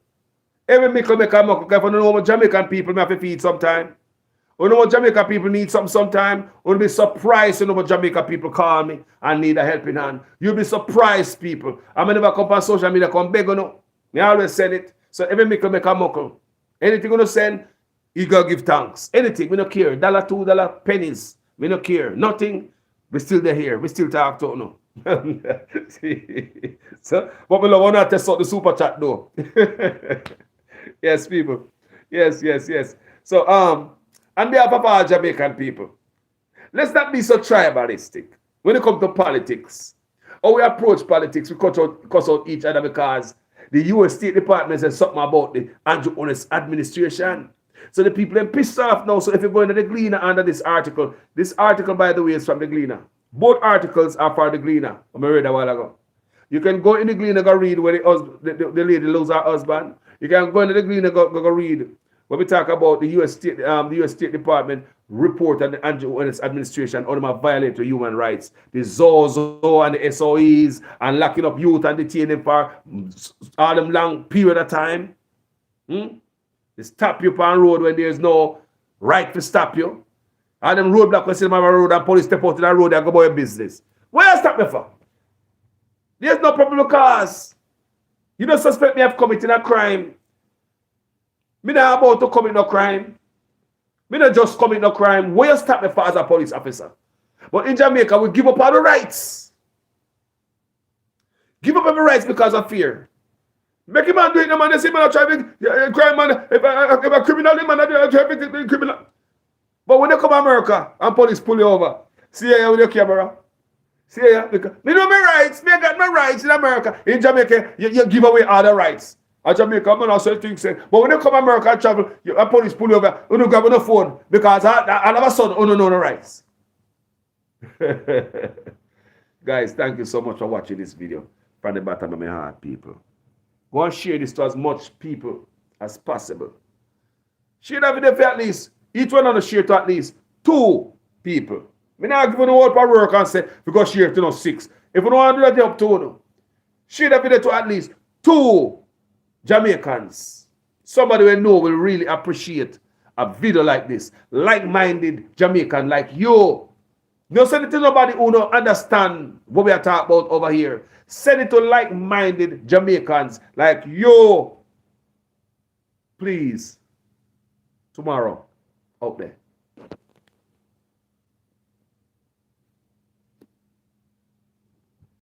Speaker 1: Every mickle make a muckle. Because if you know what Jamaican people have to feed sometime. You know what Jamaican people need something sometime. You'll be surprised you know what Jamaican people call me and need a helping hand. You'll be surprised, people. I may never come on social media, come beg or no. I always send it. So every mickle make a muckle. Anything you send, you gotta give thanks. Anything, we don't care. $1, $2, pennies. We don't care. Nothing. We still there here. We still talk to no. So, but we love not test out the super chat though. Yes, people. Yes. So, on behalf of all Jamaican people, let's not be so tribalistic when it comes to politics. Or we approach politics, we cuss out each other because the US State Department says something about the Andrew Onis administration. So the people are pissed off now. So if you go into the Gleaner under this article, by the way, is from the Gleaner. Both articles are for the Gleaner. I read a while ago. You can go in the Gleaner, go read where the lady loses her husband. You can go into the Gleaner, go read when we talk about the US State Department report on the Andrew Onis administration on them violating human rights. The ZOZO and the SOEs and locking up youth and detaining for all them long period of time. They stop you on road when there's no right to stop you. And them roadblock when them on road and police step out to the road and go about your business. Where you stop me for? There's no problem because you don't suspect me of committing a crime. Me not about to commit no crime. Me not just commit no crime. Where you stop me for as a police officer? But in Jamaica, we give up all the rights. Give up every rights because of fear. Make him man do it, no man. They say man try to crime man. If a criminal, man I try to criminal. But when they come to America and police pull you over, see here with your camera. See here, me know my rights. Me got my rights in America. In Jamaica, you give away all the rights. In Jamaica, man also things say. But when they come to America and travel, a police pull you over. You don't grab on the phone because all of a sudden you don't know the rights. Guys, thank you so much for watching this video from the bottom of my heart, people. Go and share this to as much people as possible. Share that video for at least, each one on the share to at least 2 people. I'm not giving you all for work and say, we go share to 6. If you don't want to do that, you have to. Share the video to at least 2 Jamaicans. Somebody we know will really appreciate a video like this. Like-minded Jamaican like you. No send it to nobody who don't understand what we are talking about over here. Send it to like-minded Jamaicans like you. Please. Tomorrow. Out there.